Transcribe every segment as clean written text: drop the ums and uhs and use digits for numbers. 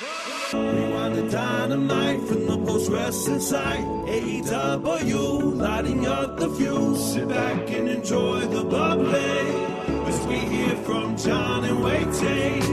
Rewind-A-Dynamite from the post-wrestling site. AEW, lighting up the fuse. Sit back and enjoy the bubbly as we hear from John and Wai-Ting.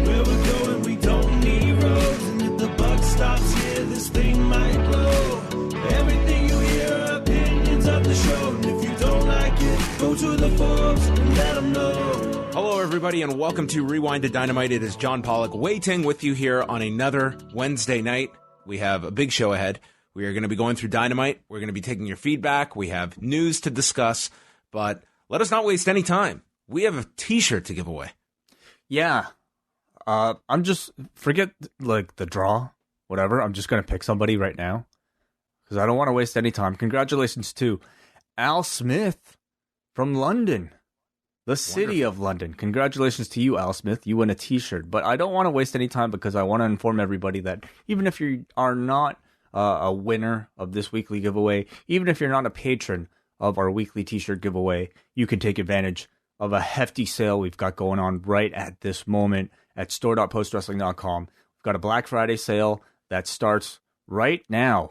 Where we're going, we don't need roads. And if the buck stops here, this thing might blow. Everything you hear are opinions of the show. And if you don't like it, go to the forums and let them know. Hello, everybody, and welcome to Rewind-A-Dynamite. It is John Pollock waiting with you here on another Wednesday night. We have a big show ahead. We are going to be going through Dynamite. We're going to be taking your feedback. We have news to discuss, but let us not waste any time. We have a t-shirt to give away. Yeah. I'm just, forget like the draw, whatever. I'm just going to pick somebody right now because I don't want to waste any time. Congratulations to Al Smith from London. The city of London. Congratulations to you, Al Smith. You win a t-shirt. But I don't want to waste any time because I want to inform everybody that even if you are not a winner of this weekly giveaway, even if you're not a patron of our weekly t-shirt giveaway, you can take advantage of a hefty sale we've got going on right at this moment at store.postwrestling.com. We've got a Black Friday sale that starts right now.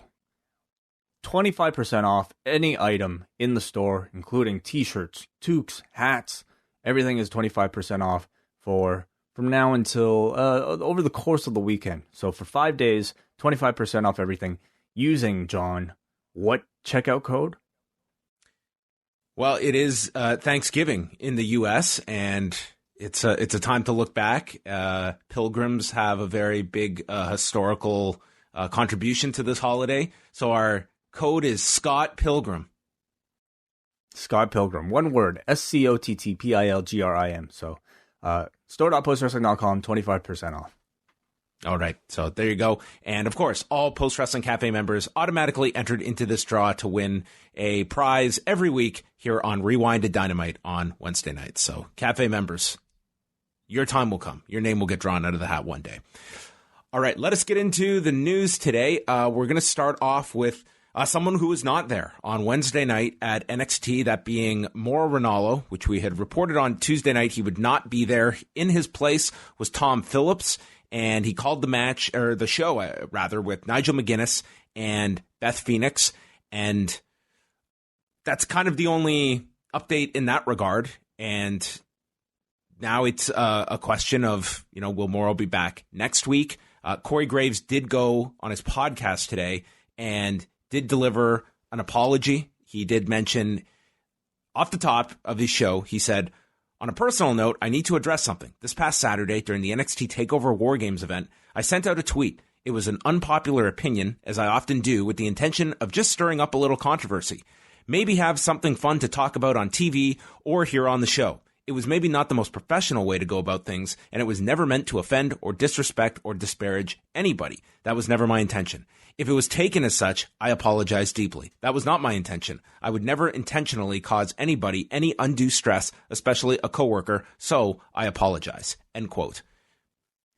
25% off any item in the store, including t-shirts, toques, hats. Everything is 25% off from now until over the course of the weekend. So for 5 days, 25% off everything using, John, what checkout code? Well, it is Thanksgiving in the U.S., and it's a time to look back. Pilgrims have a very big historical contribution to this holiday. So our code is Scott Pilgrim. Scott Pilgrim. One word. SCOTTPILGRIM. So store.postwrestling.com, 25% off. All right. So there you go. And of course, all Post Wrestling Cafe members automatically entered into this draw to win a prize every week here on Rewind-A-Dynamite on Wednesday nights. So Cafe members, your time will come. Your name will get drawn out of the hat one day. All right. Let us get into the news today. We're going to start off with someone who was not there on Wednesday night at NXT, that being Mauro Ranallo, which we had reported on Tuesday night. He would not be there. In his place was Tom Phillips, and he called the show with Nigel McGuinness and Beth Phoenix. And that's kind of the only update in that regard. And now it's a question of, will Mauro be back next week? Corey Graves did go on his podcast today and did deliver an apology. He did mention off the top of his show, he said, on a personal note, I need to address something. This past Saturday during the NXT TakeOver War Games event, I sent out a tweet. It was an unpopular opinion, as I often do, with the intention of just stirring up a little controversy. Maybe have something fun to talk about on TV or here on the show. It was maybe not the most professional way to go about things, and it was never meant to offend or disrespect or disparage anybody. That was never my intention. If it was taken as such, I apologize deeply. That was not my intention. I would never intentionally cause anybody any undue stress, especially a coworker, so I apologize. End quote.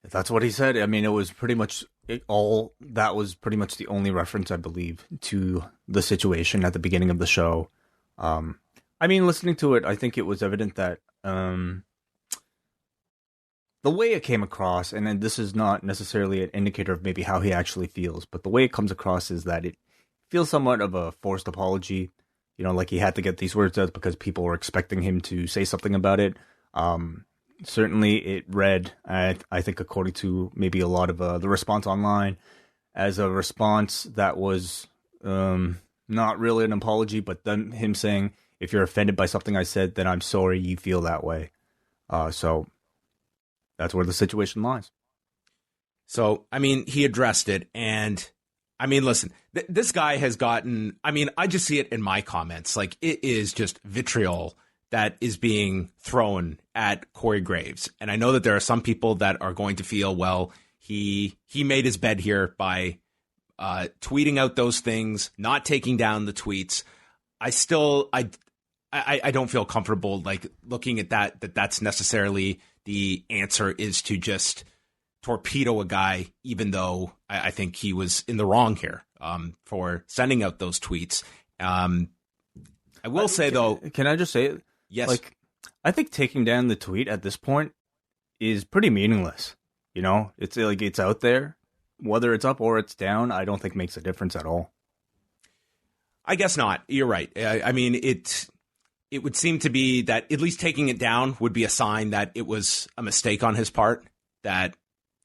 That's what he said. I mean, it was pretty much that was pretty much the only reference, I believe, to the situation at the beginning of the show. I mean, listening to it, I think it was evident that the way it came across, and then this is not necessarily an indicator of maybe how he actually feels, but the way it comes across is that it feels somewhat of a forced apology. Like he had to get these words out because people were expecting him to say something about it. Certainly it read, I think according to maybe a lot of the response online, as a response that was not really an apology, but then him saying, if you're offended by something I said, then I'm sorry you feel that way. So that's where the situation lies. So, I mean, he addressed it. And, I mean, listen, this guy has gotten, I just see it in my comments. Like, it is just vitriol that is being thrown at Corey Graves. And I know that there are some people that are going to feel, well, he made his bed here by tweeting out those things, not taking down the tweets. I don't feel comfortable like looking at that's necessarily the answer is to just torpedo a guy, even though I think he was in the wrong here for sending out those tweets. I will say, though... Can I just say it? Yes. Like, I think taking down the tweet at this point is pretty meaningless. You know, it's like it's out there. Whether it's up or it's down, I don't think makes a difference at all. I guess not. You're right. I mean, it would seem to be that at least taking it down would be a sign that it was a mistake on his part. That,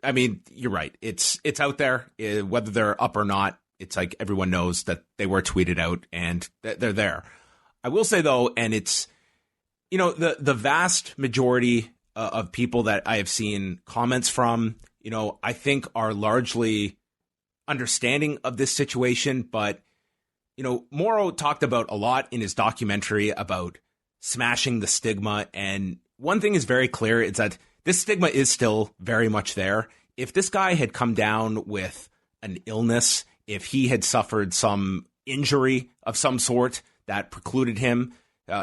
I mean, you're right. It's out there, whether they're up or not. It's like everyone knows that they were tweeted out and they're there. I will say, though, and it's, you know, the vast majority of people that I have seen comments from, you know, I think are largely understanding of this situation. But, you know, Mauro talked about a lot in his documentary about smashing the stigma. And one thing is very clear, is that this stigma is still very much there. If this guy had come down with an illness, if he had suffered some injury of some sort that precluded him,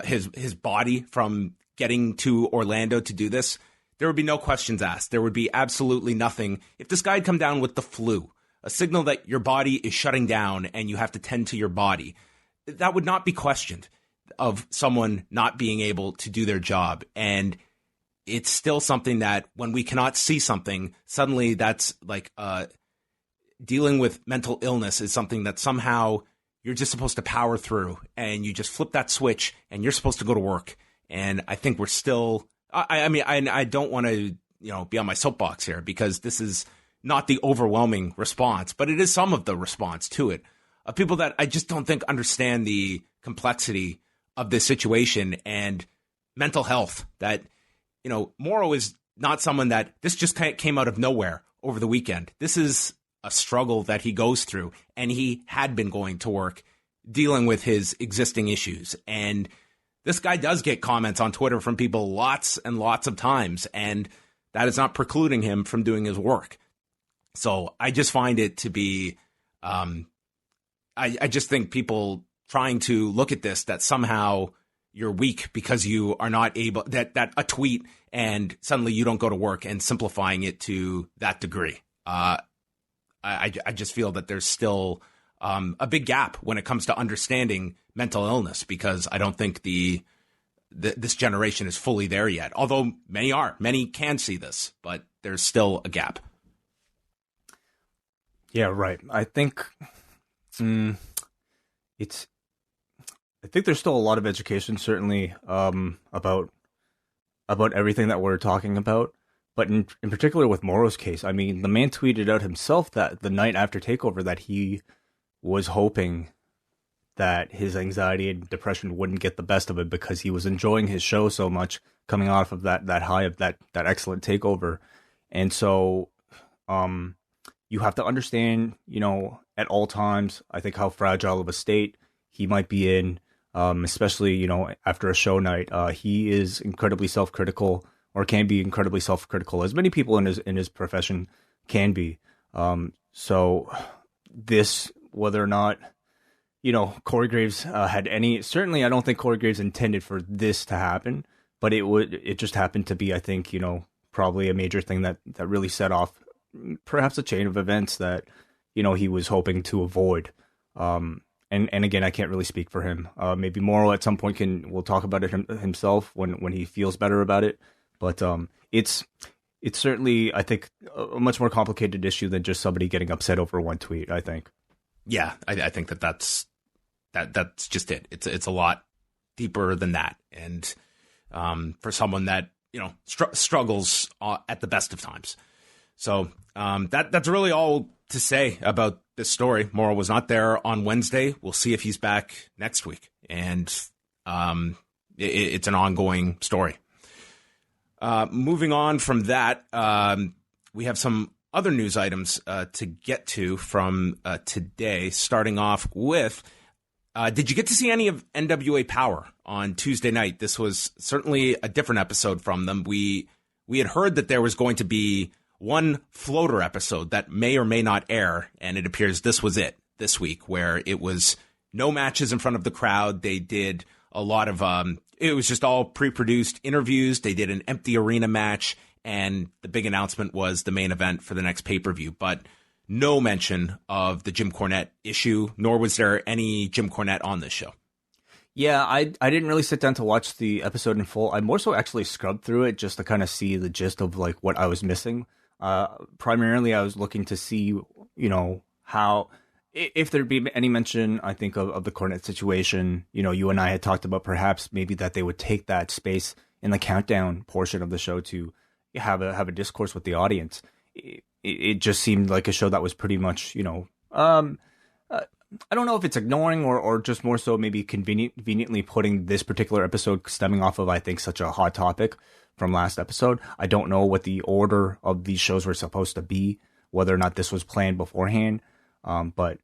his body from getting to Orlando to do this, there would be no questions asked. There would be absolutely nothing. If this guy had come down with the flu, a signal that your body is shutting down and you have to tend to your body, that would not be questioned of someone not being able to do their job. And it's still something that when we cannot see something, suddenly that's like dealing with mental illness is something that somehow you're just supposed to power through, and you just flip that switch and you're supposed to go to work. And I think we're still, I mean, I don't want to, you know, be on my soapbox here, because this is not the overwhelming response, but it is some of the response to it, of people that I just don't think understand the complexity of this situation and mental health. That, you know, Mauro is not someone that this just came out of nowhere over the weekend. This is a struggle that he goes through, and he had been going to work dealing with his existing issues. And this guy does get comments on Twitter from people lots and lots of times, and that is not precluding him from doing his work. So I just find it to be, I just think people trying to look at this, that somehow you're weak because you are not able, that a tweet and suddenly you don't go to work, and simplifying it to that degree. I just feel that there's still a big gap when it comes to understanding mental illness, because I don't think this generation is fully there yet. Although many can see this, but there's still a gap. Yeah, right. I think I think there's still a lot of education, certainly, about everything that we're talking about. But in particular with Mauro's case, I mean, the man tweeted out himself that the night after TakeOver that he was hoping that his anxiety and depression wouldn't get the best of it, because he was enjoying his show so much, coming off of that high of that excellent TakeOver. And so you have to understand, you know, at all times, I think, how fragile of a state he might be in, especially, you know, after a show night. He is incredibly self-critical, or can be incredibly self-critical, as many people in his profession can be. So this, whether or not, you know, Corey Graves had any, certainly I don't think Corey Graves intended for this to happen, but it just happened to be, I think, you know, probably a major thing that really set off perhaps a chain of events that, you know, he was hoping to avoid. And again, I can't really speak for him. Maybe Mauro at some point will talk about it himself when he feels better about it. But it's certainly, I think, a much more complicated issue than just somebody getting upset over one tweet, I think. Yeah, I think that's just it. It's a lot deeper than that. And for someone that, you know, struggles at the best of times. So that's really all to say about this story. Mauro was not there on Wednesday. We'll see if he's back next week. And it's an ongoing story. Moving on from that, we have some other news items to get to from today, starting off with, did you get to see any of NWA Power on Tuesday night? This was certainly a different episode from them. We had heard that there was going to be one floater episode that may or may not air, and it appears this was it this week, where it was no matches in front of the crowd. They did a lot of it was just all pre-produced interviews. They did an empty arena match, and the big announcement was the main event for the next pay-per-view. But no mention of the Jim Cornette issue, nor was there any Jim Cornette on this show. Yeah, I didn't really sit down to watch the episode in full. I more so actually scrubbed through it just to kind of see the gist of like what I was missing. Primarily, I was looking to see, how, if there'd be any mention, I think, of the Cornette situation. You and I had talked about perhaps maybe that they would take that space in the countdown portion of the show to have a discourse with the audience. It just seemed like a show that was pretty much, I don't know if it's ignoring or just more so maybe conveniently putting this particular episode stemming off of, I think, such a hot topic from last episode. I don't know what the order of these shows were supposed to be, whether or not this was planned beforehand. But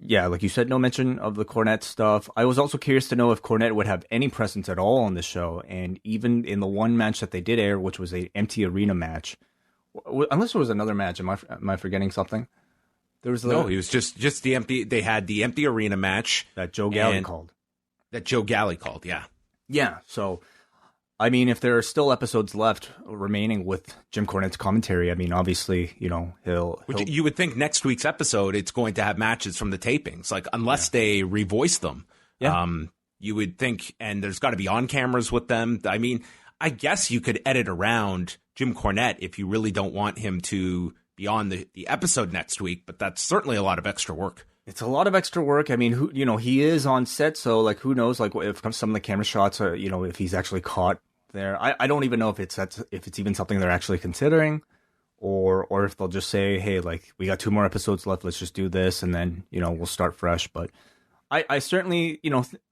yeah, like you said, no mention of the Cornette stuff. I was also curious to know if Cornette would have any presence at all on the show. And even in the one match that they did air, which was a empty arena match, unless there was another match. Am I forgetting something? There was no, it was just the empty. They had the empty arena match that Joe Galley called. Yeah. Yeah. So, I mean, if there are still episodes left remaining with Jim Cornette's commentary, I mean, obviously, he'll. You would think next week's episode it's going to have matches from the tapings, like unless they revoice them. Yeah. You would think, and there's got to be on cameras with them. I mean, I guess you could edit around Jim Cornette if you really don't want him to be on the episode next week, but that's certainly a lot of extra work. It's a lot of extra work. I mean, he is on set, so like, who knows? Like, if some of the camera shots are, if he's actually caught there. I don't even know if it's even something they're actually considering, or if they'll just say, hey, like, we got 2 more episodes left, let's just do this, and then we'll start fresh. But I certainly,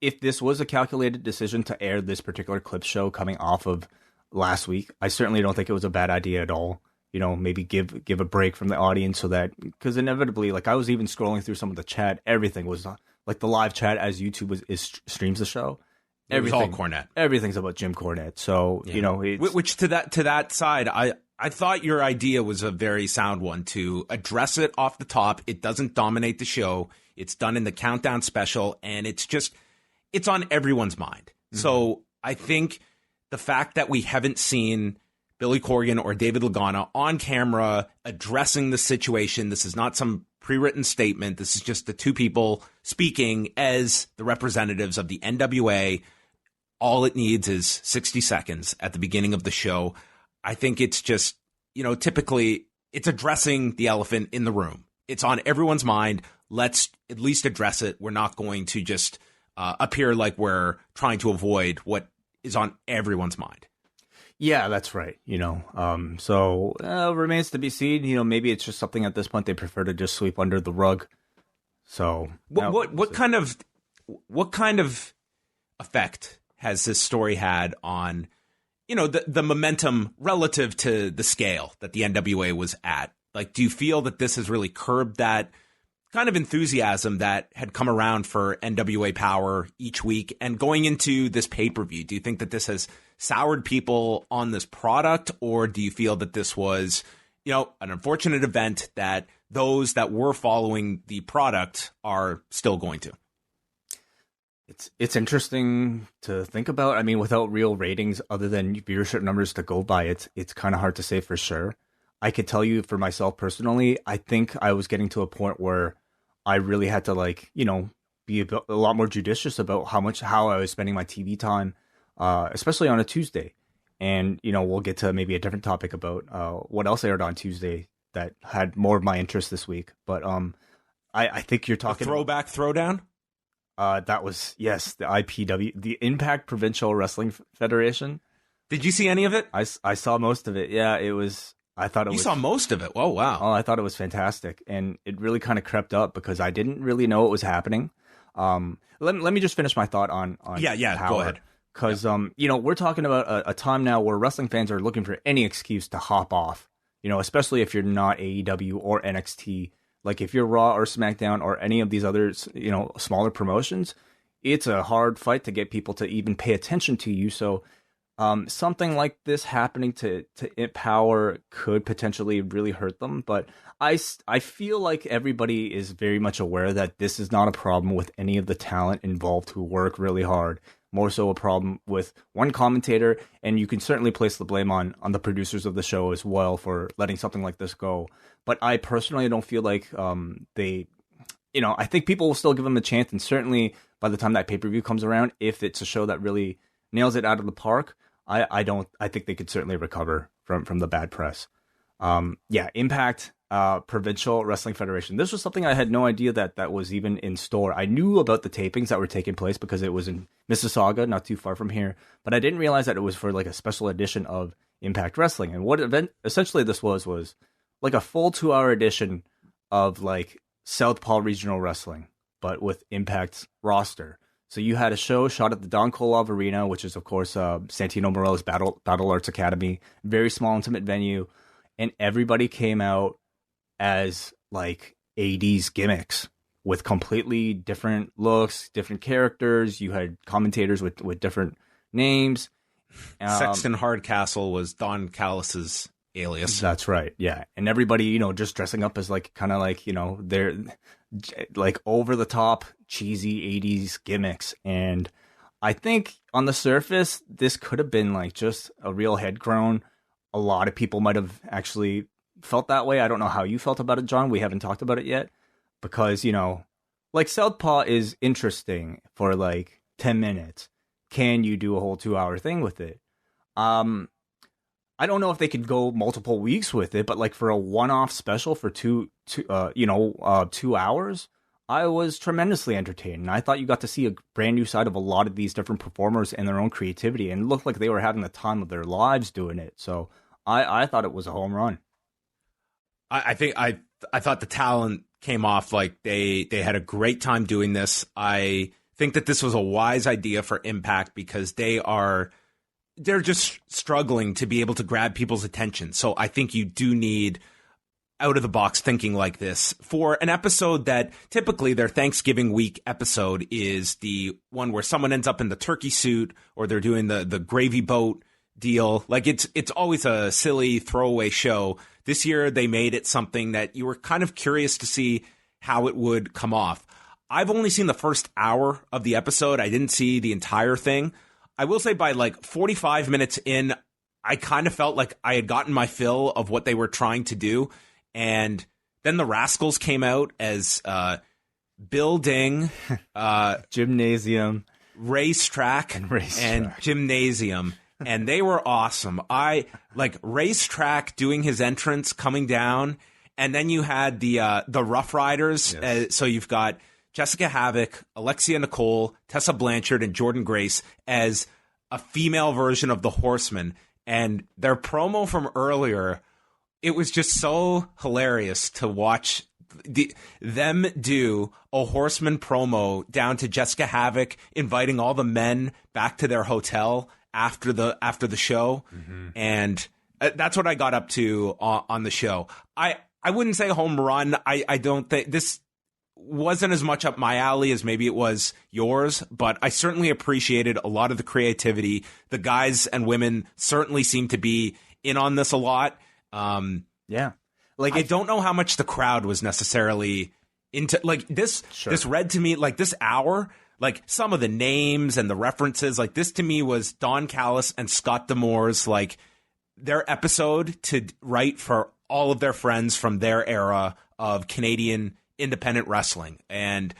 if this was a calculated decision to air this particular clip show coming off of last week, I certainly don't think it was a bad idea at all. Maybe give a break from the audience so that, because inevitably, like, I was even scrolling through some of the chat, everything was like the live chat as YouTube streams the show. Everything, it was all Cornette. Everything's about Jim Cornette. So, which to that side, I thought your idea was a very sound one to address it off the top. It doesn't dominate the show. It's done in the countdown special, and it's on everyone's mind. Mm-hmm. So I think the fact that we haven't seen Billy Corgan or David Lagana on camera addressing the situation. This is not some pre-written statement. This is just the 2 people speaking as the representatives of the NWA. All it needs is 60 seconds at the beginning of the show. I think it's just, typically it's addressing the elephant in the room. It's on everyone's mind. Let's at least address it. We're not going to just appear like we're trying to avoid what is on everyone's mind. Yeah, that's right. So remains to be seen. Maybe it's just something at this point they prefer to just sweep under the rug. So what kind of effect has this story had on the momentum relative to the scale that the NWA was at? Like, do you feel that this has really curbed that kind of enthusiasm that had come around for NWA Power each week? And going into this pay-per-view, do you think that this has soured people on this product, or do you feel that this was, an unfortunate event that those that were following the product are still going to? It's interesting to think about. I mean, without real ratings other than viewership numbers to go by, it's kind of hard to say for sure. I could tell you for myself personally, I think I was getting to a point where I really had to be a lot more judicious about how I was spending my TV time, especially on a Tuesday. And, we'll get to maybe a different topic about what else aired on Tuesday that had more of my interest this week. But I think you're talking throwback throwdown. That was, yes, the IPW, the Impact Provincial Wrestling Federation. Did you see any of it? I saw most of it. Yeah, it was. You saw most of it. Oh, wow. Oh, I thought it was fantastic. And it really kind of crept up because I didn't really know what was happening. Let me just finish my thought on Yeah, Power. Go ahead. Because, we're talking about a time now where wrestling fans are looking for any excuse to hop off, especially if you're not AEW or NXT. Like, if you're Raw or SmackDown or any of these other, smaller promotions, it's a hard fight to get people to even pay attention to you. So, something like this happening to Power could potentially really hurt them. But I feel like everybody is very much aware that this is not a problem with any of the talent involved who work really hard. More so a problem with one commentator, and you can certainly place the blame on the producers of the show as well for letting something like this go. But I personally don't feel like I think people will still give them a chance, and certainly by the time that pay-per-view comes around, if it's a show that really nails it out of the park, I think they could certainly recover from the bad press. Impact Provincial Wrestling Federation. This was something I had no idea that was even in store. I knew about the tapings that were taking place because it was in Mississauga, not too far from here, but I didn't realize that it was for like a special edition of Impact Wrestling. And what essentially this was like a full 2-hour edition of like Southpaw Regional Wrestling, but with Impact's roster. So you had a show shot at the Don Kolov Arena, which is, of course, Santino Morella's Battle Arts Academy. Very small, intimate venue. And everybody came out as, like, 80s gimmicks with completely different looks, different characters. You had commentators with different names. Sexton Hardcastle was Don Callis's alias. That's right, yeah. And everybody, just dressing up as, like, kind of like, they're like over-the-top, cheesy 80s gimmicks. And I think on the surface, this could have been, like, just a real head-grown. A lot of people might have actually felt that way. I don't know how you felt about it, John. We haven't talked about it yet. Because, like, Southpaw is interesting for, like, 10 minutes. Can you do a whole 2-hour thing with it? I don't know if they could go multiple weeks with it, but like for a one-off special for 2 hours, I was tremendously entertained. And I thought you got to see a brand new side of a lot of these different performers and their own creativity, and it looked like they were having the time of their lives doing it. So I thought it was a home run. I think I thought the talent came off like they had a great time doing this. I think that this was a wise idea for Impact because they're just struggling to be able to grab people's attention. So I think you do need out-of-the-box thinking like this for an episode that typically their Thanksgiving week episode is the one where someone ends up in the turkey suit or they're doing the gravy boat deal. Like it's always a silly throwaway show. This year they made it something that you were kind of curious to see how it would come off. I've only seen the first hour of the episode. I didn't see the entire thing. I will say by like 45 minutes in, I kind of felt like I had gotten my fill of what they were trying to do. And then the Rascals came out as building, gymnasium, racetrack, and gymnasium. And they were awesome. I like Racetrack doing his entrance coming down. And then you had the Rough Riders. Yes. So you've got Jessica Havoc, Alexia Nicole, Tessa Blanchard, and Jordan Grace as a female version of the Horsemen. And their promo from earlier, it was just so hilarious to watch them do a Horseman promo down to Jessica Havoc inviting all the men back to their hotel after the show. Mm-hmm. And that's what I got up to on the show. I wouldn't say home run. I don't think this wasn't as much up my alley as maybe it was yours, but I certainly appreciated a lot of the creativity. The guys and women certainly seem to be in on this a lot. Yeah. Like, I don't know how much the crowd was necessarily into, like, this. Sure. This read to me, like, this hour, like, some of the names and the references, like, this to me was Don Callis and Scott D'Amore's, like, their episode to write for all of their friends from their era of Canadian independent wrestling. And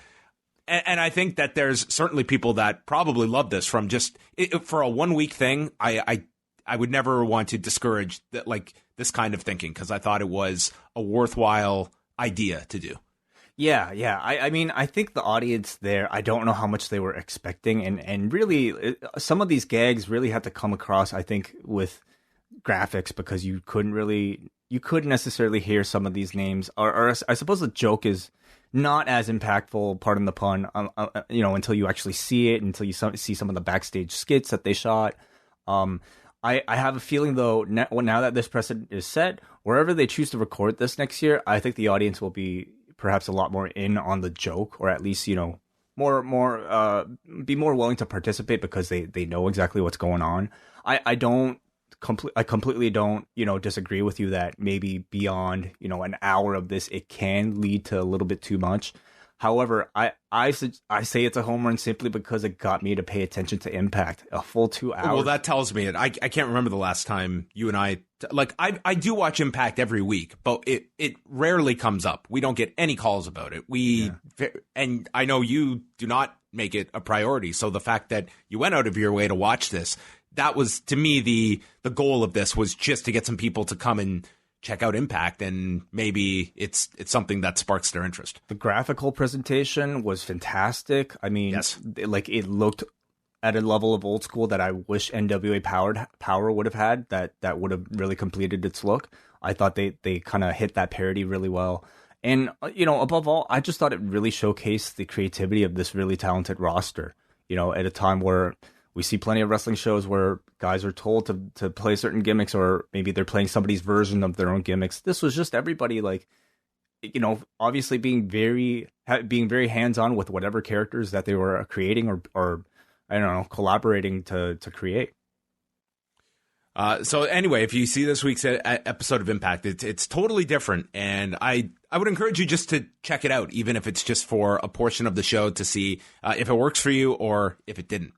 I think that there's certainly people that probably love this from just for a 1 week thing. I would never want to discourage that, like, this kind of thinking, because I thought it was a worthwhile idea to do. Yeah. I mean, I think the audience there, I don't know how much they were expecting. And really, some of these gags really had to come across, I think, with graphics, because you couldn't necessarily hear some of these names. Or I suppose the joke is not as impactful, pardon the pun, until you actually see it, until you see some of the backstage skits that they shot. I have a feeling, though, now that this precedent is set, wherever they choose to record this next year, I think the audience will be perhaps a lot more in on the joke, or at least, be more willing to participate because they know exactly what's going on. I completely don't, disagree with you that maybe beyond, an hour of this, it can lead to a little bit too much. However, I say it's a home run simply because it got me to pay attention to Impact a full 2 hours. Well, that tells me it. I can't remember the last time you and I do watch Impact every week, but it rarely comes up. We don't get any calls about it. And I know you do not make it a priority. So the fact that you went out of your way to watch this, that was, to me, the goal of this was just to get some people to come and check out Impact, and maybe it's something that sparks their interest. The graphical presentation was fantastic. I mean, yes. It looked at a level of old school that I wish NWA Power would have had, that would have really completed its look. I thought they kind of hit that parody really well. And, above all, I just thought it really showcased the creativity of this really talented roster, at a time where we see plenty of wrestling shows where guys are told to play certain gimmicks, or maybe they're playing somebody's version of their own gimmicks. This was just everybody, obviously being very hands-on with whatever characters that they were creating or I don't know, collaborating to create. So anyway, if you see this week's episode of Impact, it's totally different, and I would encourage you just to check it out, even if it's just for a portion of the show, to see if it works for you or if it didn't.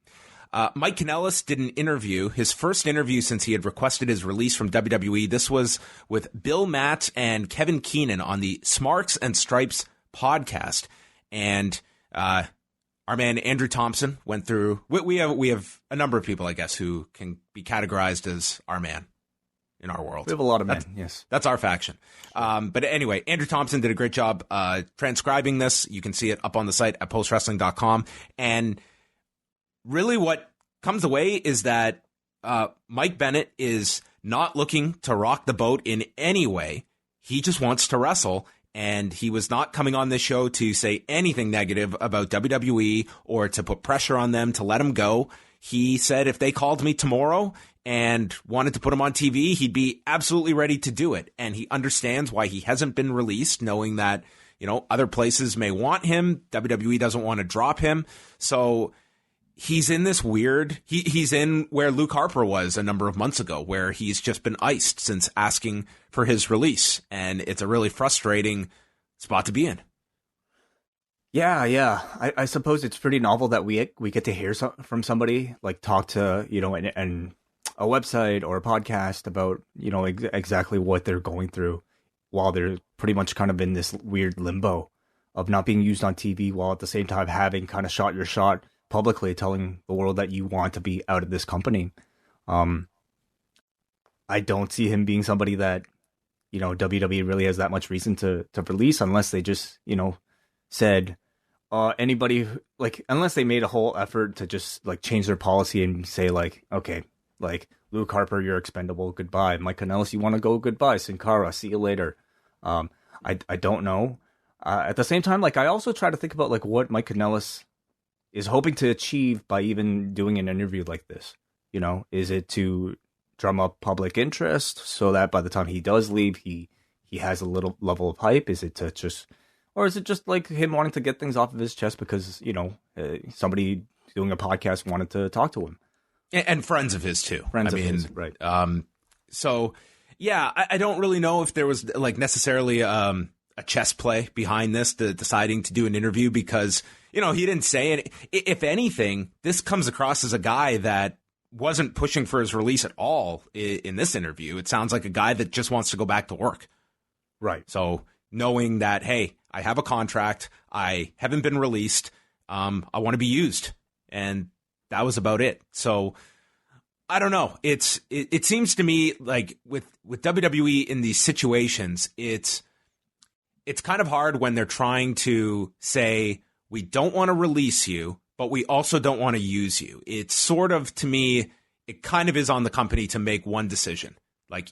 Mike Kanellis did an interview, his first interview since he had requested his release from WWE. This was with Bill Matt and Kevin Keenan on the Smarks and Stripes podcast, and our man Andrew Thompson went through. We have a number of people, I guess, who can be categorized as our man in our world. We have a lot of men. Yes, that's our faction. But anyway, Andrew Thompson did a great job transcribing this. You can see it up on the site at postwrestling.com. And really, what comes away is that Mike Bennett is not looking to rock the boat in any way. He just wants to wrestle. And he was not coming on this show to say anything negative about WWE or to put pressure on them to let him go. He said if they called me tomorrow and wanted to put him on TV, he'd be absolutely ready to do it. And he understands why he hasn't been released, knowing that, other places may want him. WWE doesn't want to drop him. So he's in this weird, he's in where Luke Harper was a number of months ago, where he's just been iced since asking for his release. And it's a really frustrating spot to be in. Yeah. I suppose it's pretty novel that we get to hear from somebody, talk to, and a website or a podcast about, exactly what they're going through while they're pretty much kind of in this weird limbo of not being used on TV, while at the same time having kind of shot your shot publicly, telling the world that you want to be out of this company. I don't see him being somebody that, WWE really has that much reason to release, unless they just, said, anybody, unless they made a whole effort to just, change their policy and say, okay, Luke Harper, you're expendable, goodbye. Mike Kanellis, you want to go, goodbye. Sin Cara, see you later. I don't know. At the same time, I also try to think about, what Mike Kanellis is hoping to achieve by even doing an interview like this. Is it to drum up public interest so that by the time he does leave, he has a little level of hype? Is it to just, or is it just him wanting to get things off of his chest because, somebody doing a podcast wanted to talk to him? And friends of his too. Friends of his, right. So yeah, I don't really know if there was necessarily a chess play behind this, deciding to do an interview, because he didn't say it. If anything, this comes across as a guy that wasn't pushing for his release at all in this interview. It sounds like a guy that just wants to go back to work. Right. So knowing that, hey, I have a contract, I haven't been released, I want to be used. And that was about it. So I don't know. It seems to me like with WWE in these situations, it's kind of hard when they're trying to say, we don't want to release you, but we also don't want to use you. It's sort of, to me, it kind of is on the company to make one decision.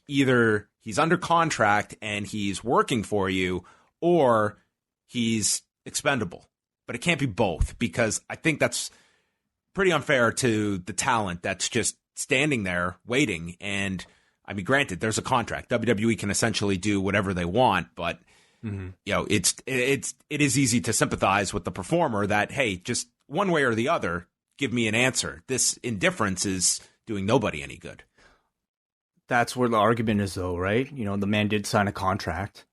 Either he's under contract and he's working for you, or he's expendable. But it can't be both, because I think that's pretty unfair to the talent that's just standing there waiting. And I mean, granted, there's a contract. WWE can essentially do whatever they want, but it is easy to sympathize with the performer that, hey, just one way or the other, give me an answer. This indifference is doing nobody any good. That's where the argument is, though, right? The man did sign a contract.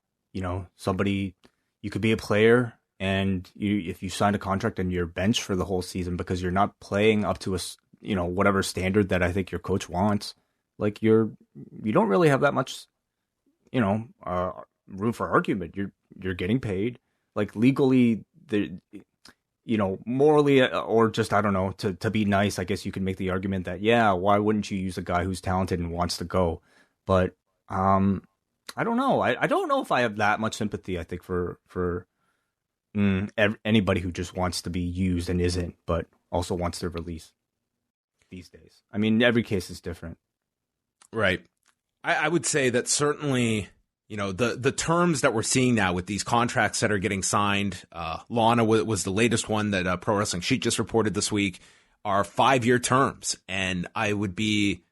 Somebody, you could be a player, and if you signed a contract and you're benched for the whole season because you're not playing up to whatever standard that I think your coach wants, you don't really have that much, room for argument. You're getting paid, legally, morally, or just, I don't know, to be nice, I guess you could make the argument that, yeah, why wouldn't you use a guy who's talented and wants to go? But I don't know. I don't know if I have that much sympathy. I think for anybody who just wants to be used and isn't, but also wants their release these days. I mean, every case is different. Right. I would say that certainly, you know, the terms that we're seeing now with these contracts that are getting signed, Lana was the latest one that Pro Wrestling Sheet just reported this week, are 5-year terms. And I'd be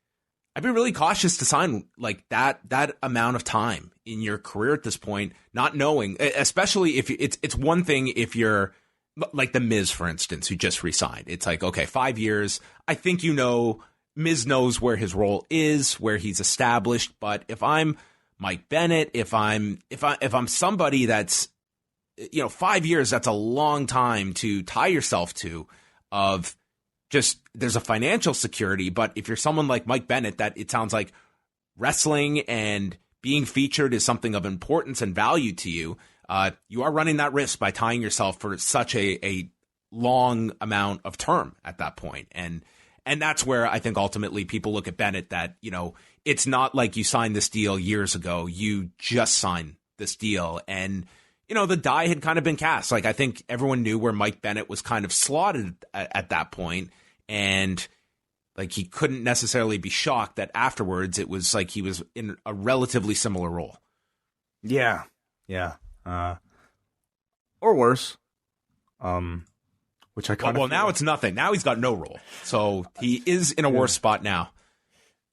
really cautious to sign like that amount of time in your career at this point, not knowing, especially if it's one thing if you're like the Miz, for instance, who just re-signed. It's like, okay, 5 years. I think, you know, Miz knows where his role is, where he's established. But if I'm Mike Bennett, if I'm somebody that's, you know, 5 years, that's a long time to tie yourself to of just, there's a financial security. But if you're someone like Mike Bennett, that it sounds like wrestling and being featured is something of importance and value to you, you are running that risk by tying yourself for such a long amount of term at that point. And that's where I think ultimately people look at Bennett, that, you know, it's not like you signed this deal years ago. You just signed this deal. And, you know, the die had kind of been cast. Like, I think everyone knew where Mike Bennett was kind of slotted at that point. And like, he couldn't necessarily be shocked that afterwards it was like he was in a relatively similar role. Yeah. Yeah. Or worse. Which I kind of well, now it's nothing. Now he's got no role. So he is in a worse spot now.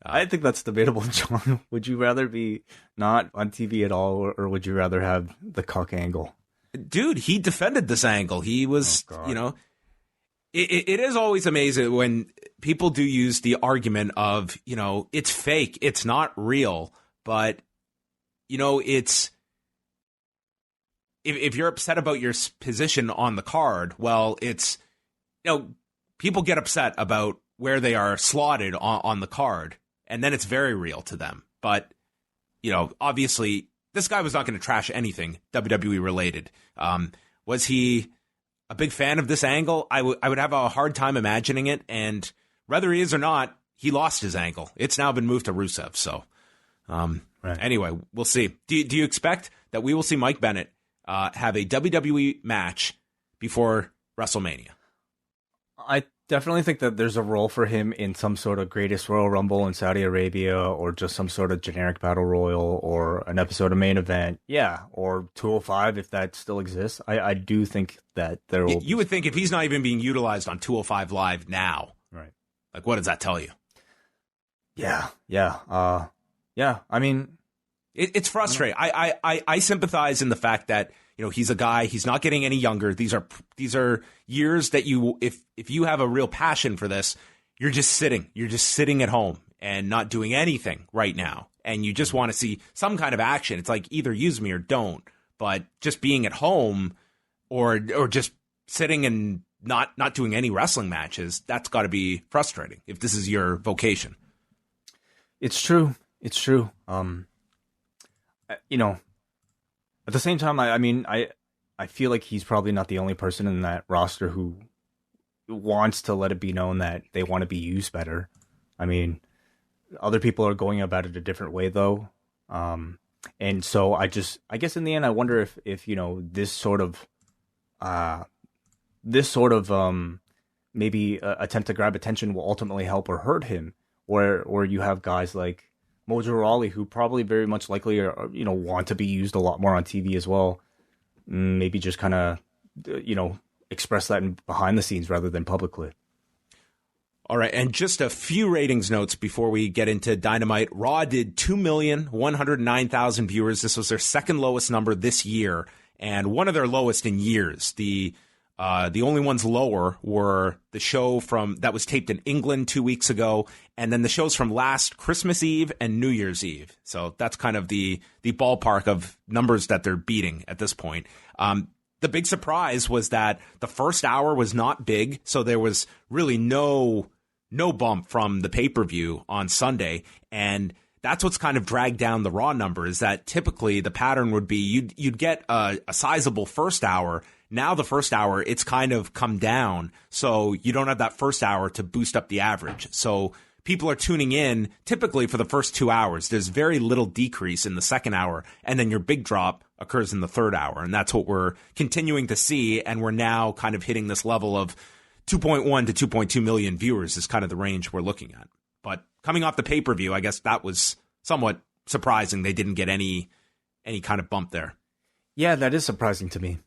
I think that's debatable, John. Would you rather be not on TV at all, or would you rather have the cuck angle? Dude, he defended this angle. He was, you know, it is always amazing when people do use the argument of, you know, it's fake, it's not real. But, you know, it's, if you're upset about your position on the card, well, it's, you know, people get upset about where they are slotted on the card, and then it's very real to them. But, you know, obviously, this guy was not going to trash anything WWE related. Was he a big fan of this angle? I would have a hard time imagining it. And whether he is or not, he lost his angle. It's now been moved to Rusev. So, Anyway, we'll see. Do you expect that we will see Mike Bennett have a WWE match before WrestleMania? I definitely think that there's a role for him in some sort of Greatest Royal Rumble in Saudi Arabia, or just some sort of generic Battle Royal, or an episode of Main Event. Yeah, or 205 if that still exists. I do think that there will. You would think if he's not even being utilized on 205 Live now, right? Like, what does that tell you? Yeah. I mean, it's frustrating. I sympathize in the fact that, you know, he's a guy, he's not getting any younger. These are years that you, if you have a real passion for this, you're just sitting at home and not doing anything right now. And you just want to see some kind of action. It's like, either use me or don't. But just being at home or just sitting and not doing any wrestling matches, that's got to be frustrating if this is your vocation. It's true. You know, at the same time, I mean, I feel like he's probably not the only person in that roster who wants to let it be known that they want to be used better. I mean, other people are going about it a different way, though. And so I guess in the end, I wonder if you know, this sort of maybe attempt to grab attention will ultimately help or hurt him, or you have guys like Mojo Rawley, who probably very much likely are, you know, want to be used a lot more on TV as well. Maybe just kind of, you know, express that behind the scenes rather than publicly. All right, and just a few ratings notes before we get into Dynamite. Raw did 2,109,000 viewers. This was their second lowest number this year, and one of their lowest in years. The only ones lower were the show that was taped in England 2 weeks ago, and then the shows from last Christmas Eve and New Year's Eve. So that's kind of the ballpark of numbers that they're beating at this point. The big surprise was that the first hour was not big, so there was really no bump from the pay-per-view on Sunday, and that's what's kind of dragged down the Raw number, is that typically the pattern would be you'd get a sizable first hour. Now the first hour, it's kind of come down, so you don't have that first hour to boost up the average. So people are tuning in typically for the first 2 hours. There's very little decrease in the second hour, and then your big drop occurs in the third hour. And that's what we're continuing to see. And we're now kind of hitting this level of 2.1 to 2.2 million viewers is kind of the range we're looking at. But coming off the pay-per-view, I guess that was somewhat surprising. They didn't get any kind of bump there. Yeah, that is surprising to me.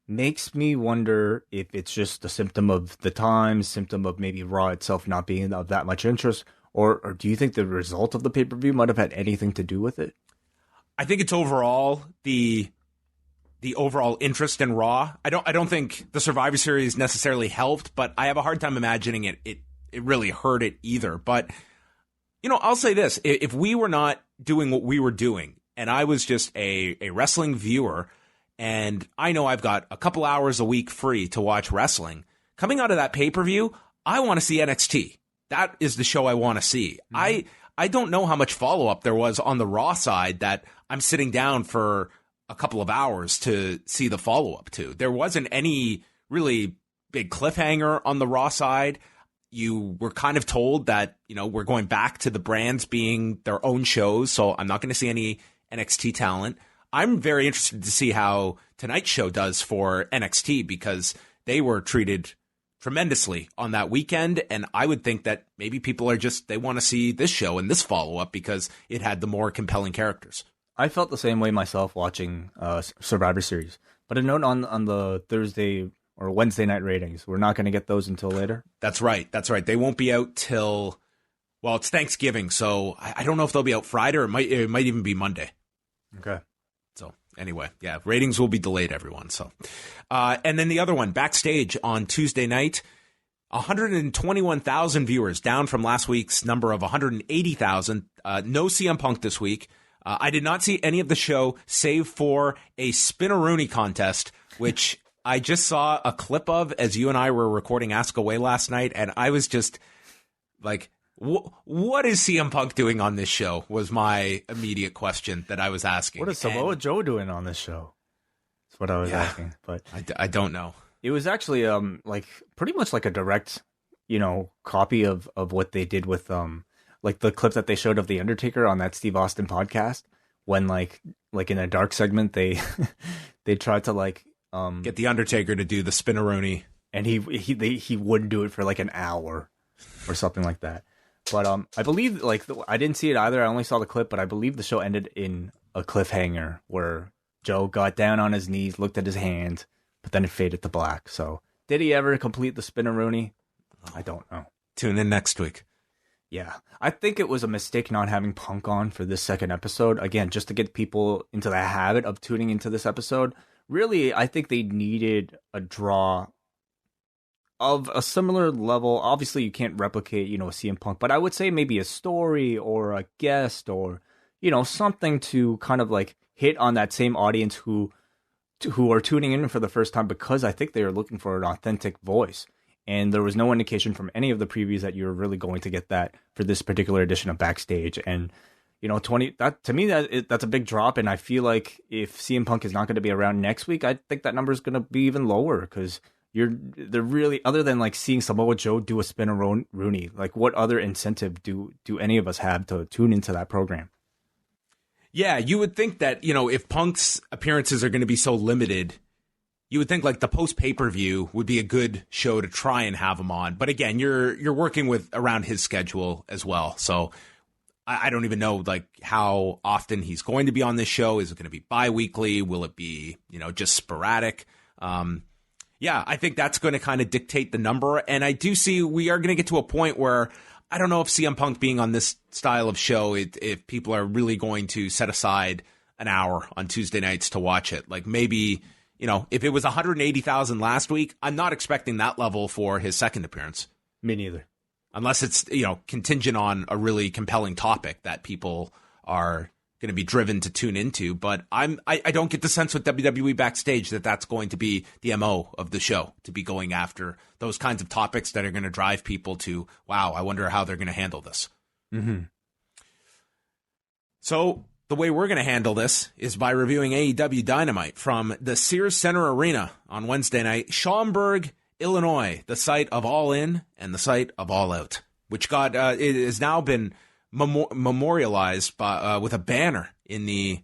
Makes me wonder if it's just a symptom of the times, symptom of maybe Raw itself not being of that much interest, or do you think the result of the pay-per-view might have had anything to do with it? I think it's overall the overall interest in Raw. I don't think the Survivor Series necessarily helped, but I have a hard time imagining it really hurt it either. But, I'll say this. If we were not doing what we were doing, and I was just a wrestling viewer, and I know I've got a couple hours a week free to watch wrestling, coming out of that pay-per-view, I want to see NXT. That is the show I want to see. Mm-hmm. I don't know how much follow-up there was on the Raw side that I'm sitting down for a couple of hours to see the follow-up to. There wasn't any really big cliffhanger on the Raw side. You were kind of told that, we're going back to the brands being their own shows, so I'm not going to see any NXT talent. I'm very interested to see how tonight's show does for NXT because they were treated tremendously on that weekend, and I would think that maybe people they want to see this show and this follow-up because it had the more compelling characters. I felt the same way myself watching Survivor Series. But a note on the Thursday or Wednesday night ratings, we're not going to get those until later? That's right. They won't be out till, it's Thanksgiving, so I don't know if they'll be out Friday or it might even be Monday. Okay. So anyway, yeah, ratings will be delayed, everyone. So, and then the other one, Backstage on Tuesday night, 121,000 viewers, down from last week's number of 180,000. No CM Punk this week. I did not see any of the show save for a Spin-a-Rooney contest, which I just saw a clip of as you and I were recording Ask Away last night, and I was just like, what is CM Punk doing on this show was my immediate question that I was asking. What is Samoa Joe doing on this show? That's what I was asking. But I don't know. It was actually pretty much like a direct, copy of what they did with like the clip that they showed of The Undertaker on that Steve Austin podcast when like in a dark segment they tried to get The Undertaker to do the Spin-a-Rooney, and he wouldn't do it for like an hour or something like that. But I believe I didn't see it either. I only saw the clip, but I believe the show ended in a cliffhanger where Joe got down on his knees, looked at his hand, but then it faded to black. So did he ever complete the Spin-a-Rooney? I don't know. Tune in next week. Yeah, I think it was a mistake not having Punk on for this second episode. Again, just to get people into the habit of tuning into this episode. Really, I think they needed a draw of a similar level. Obviously, you can't replicate, a CM Punk, but I would say maybe a story or a guest or, something to kind of hit on that same audience who are tuning in for the first time, because I think they are looking for an authentic voice. And there was no indication from any of the previews that you're really going to get that for this particular edition of Backstage. And, 20, that to me, that's a big drop. And I feel like if CM Punk is not going to be around next week, I think that number is going to be even lower, because they're really, other than seeing Samoa Joe do a Spin-a-Rooney, what other incentive do any of us have to tune into that program? Yeah, you would think that, if Punk's appearances are going to be so limited, you would think the post pay-per-view would be a good show to try and have him on. But again, you're working around his schedule as well. So I don't even know how often he's going to be on this show. Is it going to be bi-weekly? Will it be, just sporadic? Yeah, I think that's going to kind of dictate the number. And I do see we are going to get to a point where I don't know if CM Punk being on this style of show, if people are really going to set aside an hour on Tuesday nights to watch it. Maybe, if it was 180,000 last week, I'm not expecting that level for his second appearance. Me neither. Unless it's, contingent on a really compelling topic that people are going to be driven to tune into. But I don't get the sense with WWE Backstage that that's going to be the MO of the show, to be going after those kinds of topics that are going to drive people to, wow, I wonder how they're going to handle this. Mm-hmm. So the way we're going to handle this is by reviewing AEW Dynamite from the Sears Center Arena on Wednesday night, Schaumburg, Illinois, the site of All In and the site of All Out. which it has now been memorialized with a banner in the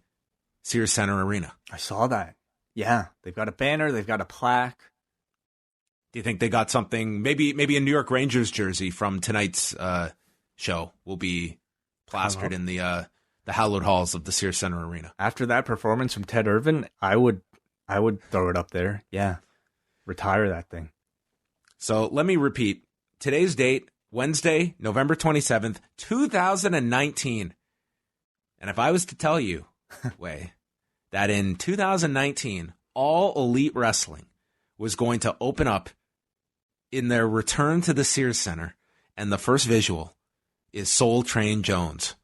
Sears Center Arena. I saw that. Yeah, they've got a banner, they've got a plaque. Do you think they got something? Maybe a New York Rangers jersey from tonight's show will be plastered in the hallowed halls of the Sears Center Arena. After that performance from Ted Irvine, I would throw it up there. Yeah, retire that thing. So let me repeat. Today's date, Wednesday, November 27th, 2019. And if I was to tell you, that in 2019, All Elite Wrestling was going to open up in their return to the Sears Center, and the first visual is Soul Train Jones.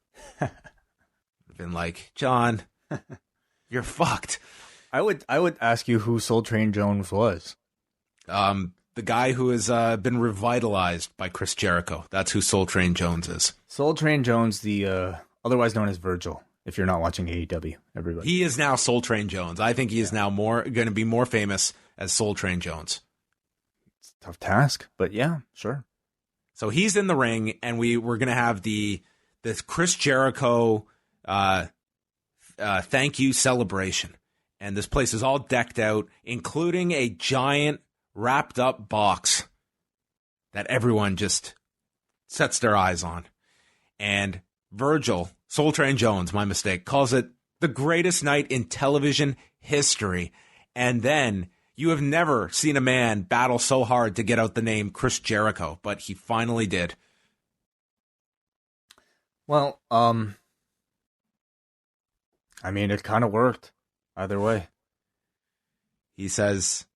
I've been like, John, you're fucked. I would ask you who Soul Train Jones was. The guy who has been revitalized by Chris Jericho. That's who Soul Train Jones is. Soul Train Jones, the otherwise known as Virgil. If you're not watching AEW, everybody. He is now Soul Train Jones. I think he is now going to be more famous as Soul Train Jones. It's a tough task, but yeah, sure. So he's in the ring, and we're going to have this Chris Jericho thank you celebration. And this place is all decked out, including a giant wrapped up box that everyone just sets their eyes on. And Virgil, Soul Train Jones, my mistake, calls it the greatest night in television history. And then you have never seen a man battle so hard to get out the name Chris Jericho, but he finally did. Well, I mean, it kind of worked either way. He says,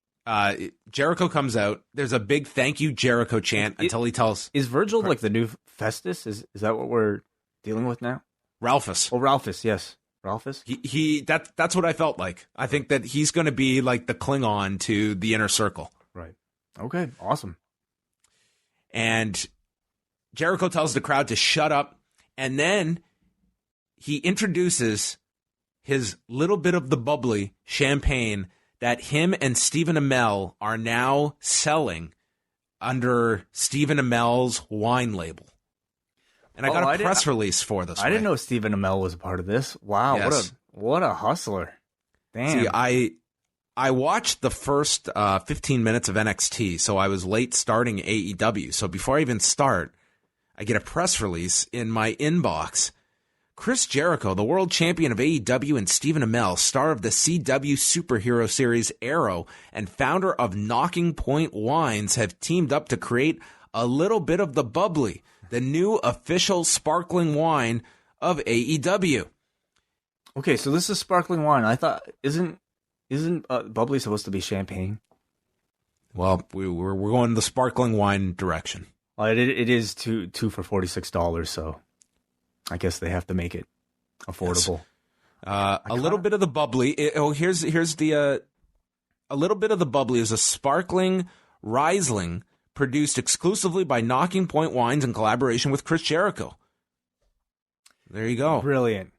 Jericho comes out. There's a big thank you Jericho chant until he tells... Is Virgil like the new Festus? Is that what we're dealing with now? Ralphus. Oh, Ralphus, yes. Ralphus? That's what I felt like. I think that he's going to be like the Klingon to the Inner Circle. Right. Okay, awesome. And Jericho tells the crowd to shut up, and then he introduces his little bit of the bubbly champagne that him and Stephen Amell are now selling under Stephen Amell's wine label. And I got a press release for this. I didn't know Stephen Amell was a part of this. Wow, yes. What a hustler. Damn. See, I watched the first 15 minutes of NXT, so I was late starting AEW. So before I even start, I get a press release in my inbox. Chris Jericho, the world champion of AEW, and Stephen Amell, star of the CW superhero series Arrow and founder of Knocking Point Wines, have teamed up to create a little bit of the bubbly, the new official sparkling wine of AEW. Okay, so this is sparkling wine. I thought, isn't bubbly supposed to be champagne? Well, we're going the sparkling wine direction. Well, it is two for $46, so I guess they have to make it affordable. Yes. A little bit of the bubbly. Here's the a little bit of the bubbly is a sparkling Riesling produced exclusively by Knocking Point Wines in collaboration with Chris Jericho. There you go. Brilliant.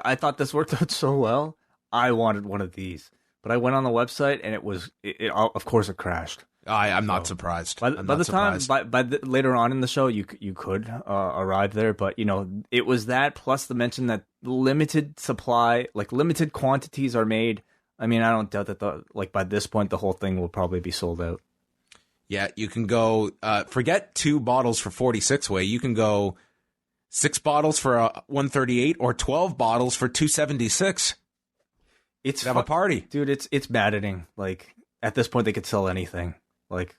I thought this worked out so well. I wanted one of these, but I went on the website and of course it crashed. I'm not surprised. By the time later on in the show, you could arrive there, but it was that plus the mention that limited supply, limited quantities are made. I mean, I don't doubt that by this point the whole thing will probably be sold out. Yeah, you can go. Forget 2 bottles for 46 way. You can go 6 bottles for 138 or 12 bottles for 276. Have a party, dude. It's maddening. At this point, they could sell anything.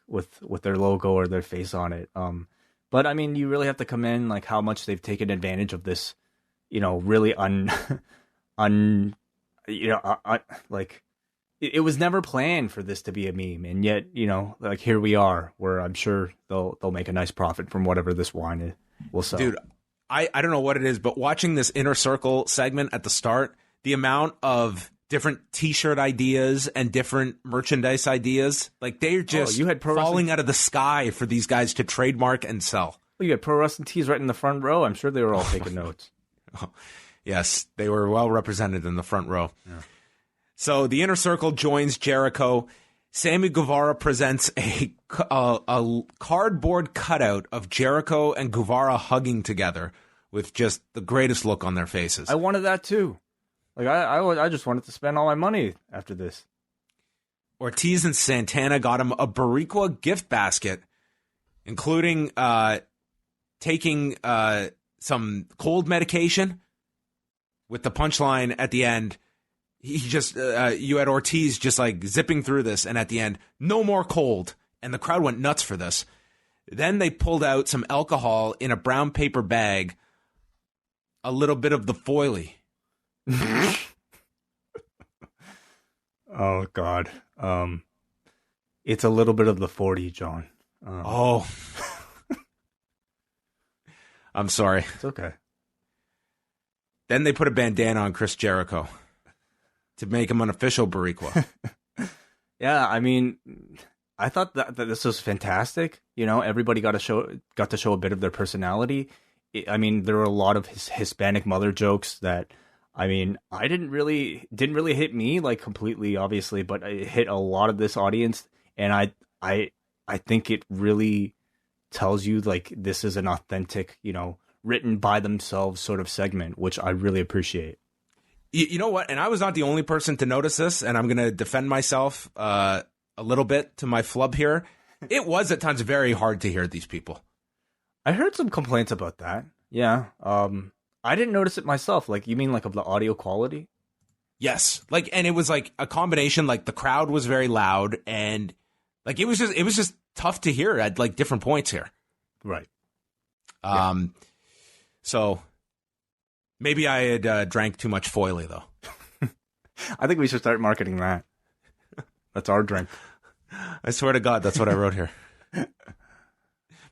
With their logo or their face on it. But I mean, you really have to come in how much they've taken advantage of this, really it was never planned for this to be a meme, and yet here we are, where I'm sure they'll make a nice profit from whatever this wine will sell. Dude, I don't know what it is, but watching this Inner Circle segment at the start, the amount of different T-shirt ideas and different merchandise ideas, they're just falling out of the sky for these guys to trademark and sell. Well, you had pro wrestling tees right in the front row. I'm sure they were all taking notes. Oh, yes, they were well represented in the front row. Yeah. So the Inner Circle joins Jericho. Sammy Guevara presents a cardboard cutout of Jericho and Guevara hugging together with just the greatest look on their faces. I wanted that too. Like I just wanted to spend all my money after this. Ortiz and Santana got him a Boricua gift basket, including taking some cold medication, with the punchline at the end. He just, you had Ortiz just like zipping through this, and at the end, no more cold. And the crowd went nuts for this. Then they pulled out some alcohol in a brown paper bag, a little bit of the foily. Oh, God. It's a little bit of the 40, John. Oh. I'm sorry. It's okay. Then they put a bandana on Chris Jericho to make him an official Boricua. Yeah, I mean, I thought that this was fantastic. You know, everybody got to show a bit of their personality. I mean, there were a lot of Hispanic mother jokes that, I mean, didn't really hit me like completely, obviously, but it hit a lot of this audience, and I think it really tells you like this is an authentic, you know, written by themselves sort of segment, which I really appreciate. You know what? And I was not the only person to notice this, and I'm going to defend myself a little bit to my flub here. It was at times very hard to hear these people. I heard some complaints about that. Yeah. I didn't notice it myself. Like, you mean like of the audio quality? Yes. Like, and it was like a combination, like the crowd was very loud, and like it was just tough to hear at like different points here. Right. So maybe I had drank too much foily, though. I think we should start marketing that. That's our drink. I swear to God, that's what I wrote here.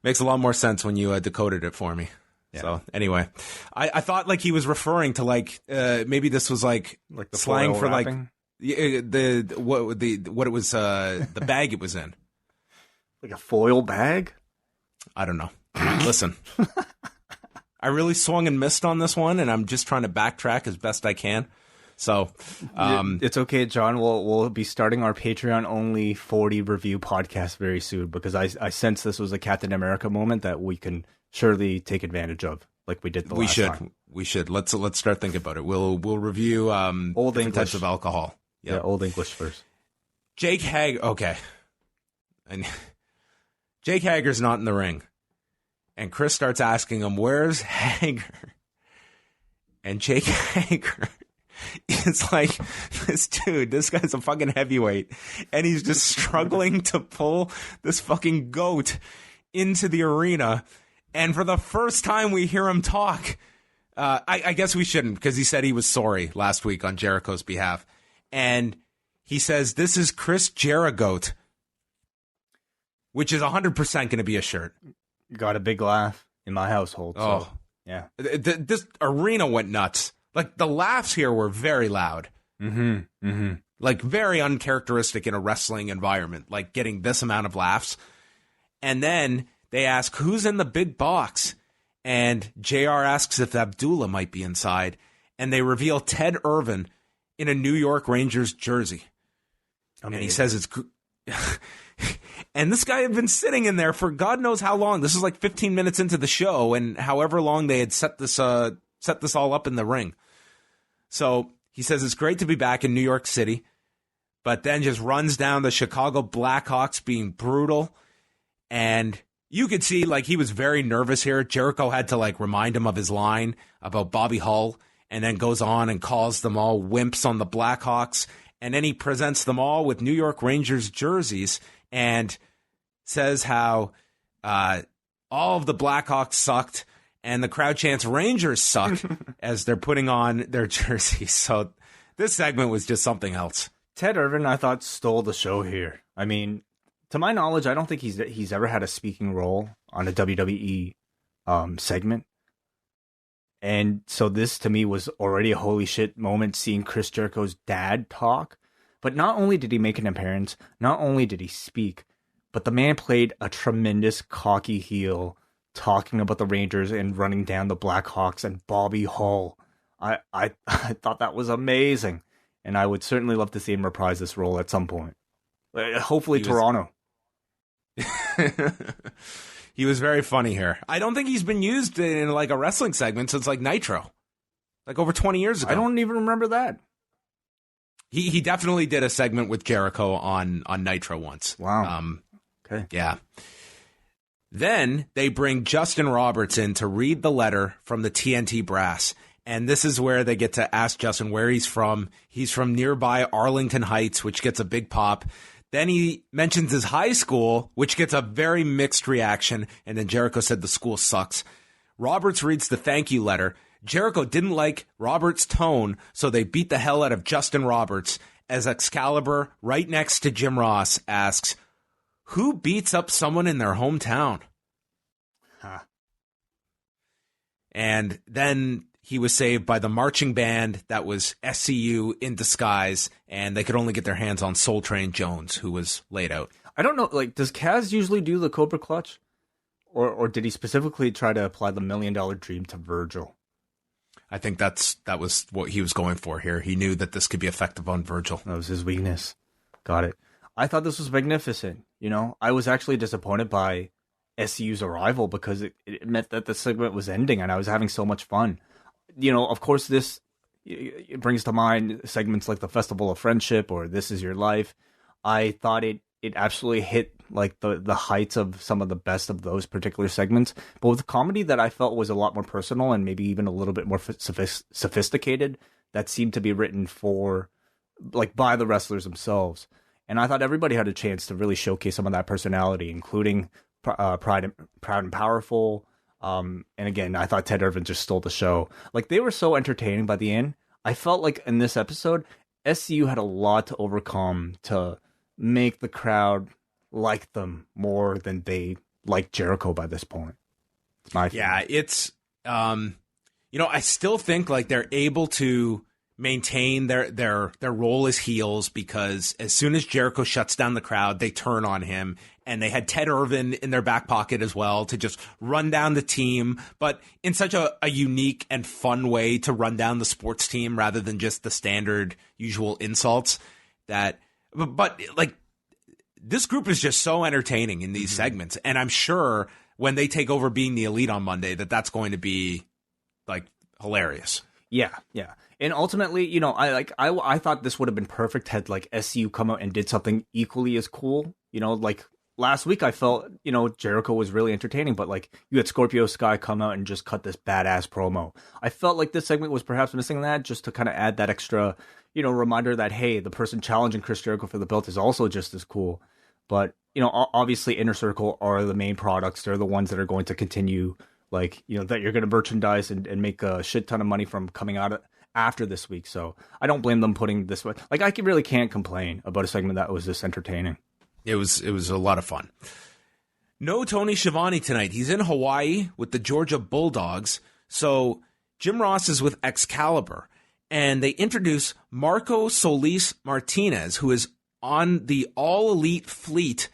Makes a lot more sense when you decoded it for me. Yeah. So anyway, I thought like he was referring to like maybe this was like the slang for wrapping? Like what it was the bag it was in. Like a foil bag? I don't know. Listen. I really swung and missed on this one, and I'm just trying to backtrack as best I can. So, it's okay, John. We'll be starting our Patreon only 40 review podcast very soon, because I sense this was a Captain America moment that we can surely take advantage of, like we did the last time. We should. Let's start thinking about it. We'll review old different English types of alcohol. Yep. Yeah, Old English first. Jake Hager. Okay, and Jake Hager's not in the ring. And Chris starts asking him, where's Hager? And Jake Hager is like, this guy's a fucking heavyweight. And he's just struggling to pull this fucking goat into the arena. And for the first time we hear him talk, I guess we shouldn't, because he said he was sorry last week on Jericho's behalf. And he says, this is Chris Jericho, which is 100% going to be a shirt. Got a big laugh in my household. So, oh, yeah. This arena went nuts. Like, the laughs here were very loud. Mm-hmm. Mm-hmm. Like, very uncharacteristic in a wrestling environment, like getting this amount of laughs. And then they ask, who's in the big box? And JR asks if Abdullah might be inside. And they reveal Ted Irvine in a New York Rangers jersey. Amazing. And he says it's... And this guy had been sitting in there for God knows how long. This is like 15 minutes into the show, and however long they had set this all up in the ring. So he says it's great to be back in New York City, but then just runs down the Chicago Blackhawks being brutal. And you could see like he was very nervous here. Jericho had to like remind him of his line about Bobby Hull, and then goes on and calls them all wimps on the Blackhawks. And then he presents them all with New York Rangers jerseys and says how all of the Blackhawks sucked and the crowd chants Rangers suck as they're putting on their jerseys. So this segment was just something else. Ted Irvine, I thought, stole the show here. I mean, to my knowledge, I don't think he's ever had a speaking role on a WWE segment. And so this, to me, was already a holy shit moment, seeing Chris Jericho's dad talk. But not only did he make an appearance, not only did he speak, but the man played a tremendous cocky heel, talking about the Rangers and running down the Blackhawks and Bobby Hull. I thought that was amazing. And I would certainly love to see him reprise this role at some point. Hopefully Toronto. He was very funny here. I don't think he's been used in like a wrestling segment since like Nitro, like over 20 years ago. I don't even remember that. He definitely did a segment with Jericho on Nitro once. Wow. Okay. Yeah. Then they bring Justin Roberts in to read the letter from the TNT brass. And this is where they get to ask Justin where he's from. He's from nearby Arlington Heights, which gets a big pop. Then he mentions his high school, which gets a very mixed reaction. And then Jericho said the school sucks. Roberts reads the thank you letter. Jericho didn't like Roberts' tone, so they beat the hell out of Justin Roberts as Excalibur, right next to Jim Ross, asks, who beats up someone in their hometown? Huh. And then he was saved by the marching band that was SCU in disguise, and they could only get their hands on Soul Train Jones, who was laid out. I don't know, like, does Kaz usually do the Cobra Clutch? Or did he specifically try to apply the $1 Million Dream to Virgil? I think that was what he was going for here. He knew that this could be effective on Virgil. That was his weakness. Got it. I thought this was magnificent. You know, I was actually disappointed by SCU's arrival because it meant that the segment was ending and I was having so much fun. You know, of course, it brings to mind segments like the Festival of Friendship or This Is Your Life. I thought it absolutely hit like the heights of some of the best of those particular segments, but with comedy that I felt was a lot more personal and maybe even a little bit more sophisticated, that seemed to be written for like by the wrestlers themselves. And I thought everybody had a chance to really showcase some of that personality, including Proud and Powerful. And again, I thought Ted Irvine just stole the show. Like, they were so entertaining by the end. I felt like in this episode, SCU had a lot to overcome to make the crowd like them more than they like Jericho by this point. It's my feeling. Yeah, it's I still think like they're able to maintain their role as heels because as soon as Jericho shuts down the crowd, they turn on him. And they had Ted Irvine in their back pocket as well to just run down the team, but in such a unique and fun way to run down the sports team rather than just the standard usual insults but like this group is just so entertaining in these segments. And I'm sure when they take over being the Elite on Monday, that's going to be like hilarious. Yeah. And ultimately, you know, I thought this would have been perfect had like SCU come out and did something equally as cool. You know, like last week I felt, you know, Jericho was really entertaining, but like you had Scorpio Sky come out and just cut this badass promo. I felt like this segment was perhaps missing that just to kind of add that extra, you know, reminder that, hey, the person challenging Chris Jericho for the belt is also just as cool. But, you know, obviously Inner Circle are the main products. They're the ones that are going to continue, like, you know, that you're going to merchandise and make a shit ton of money from coming out after this week. So I don't blame them putting this way. Like, I really can't complain about a segment that was this entertaining. It was a lot of fun. No Tony Schiavone tonight. He's in Hawaii with the Georgia Bulldogs. So Jim Ross is with Excalibur. And they introduce Marco Solis Martinez, who is on the all-elite fleet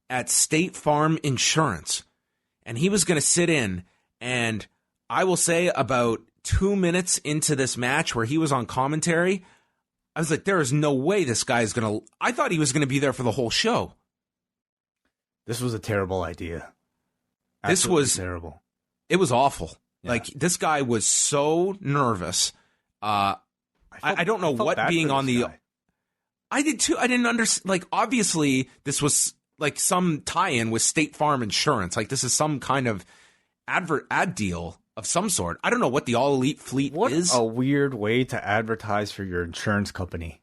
at State Farm Insurance. And he was going to sit in. And I will say about 2 minutes into this match where he was on commentary, I was like, there is no way this guy is going to... I thought he was going to be there for the whole show. This was a terrible idea. This was terrible. It was awful. Yeah. Like, this guy was so nervous. I don't know what being on the... Guy. I did too. I didn't understand. Like, obviously, this was like some tie-in with State Farm Insurance. Like, this is some kind of ad deal of some sort. I don't know what the All Elite Fleet is. What a weird way to advertise for your insurance company.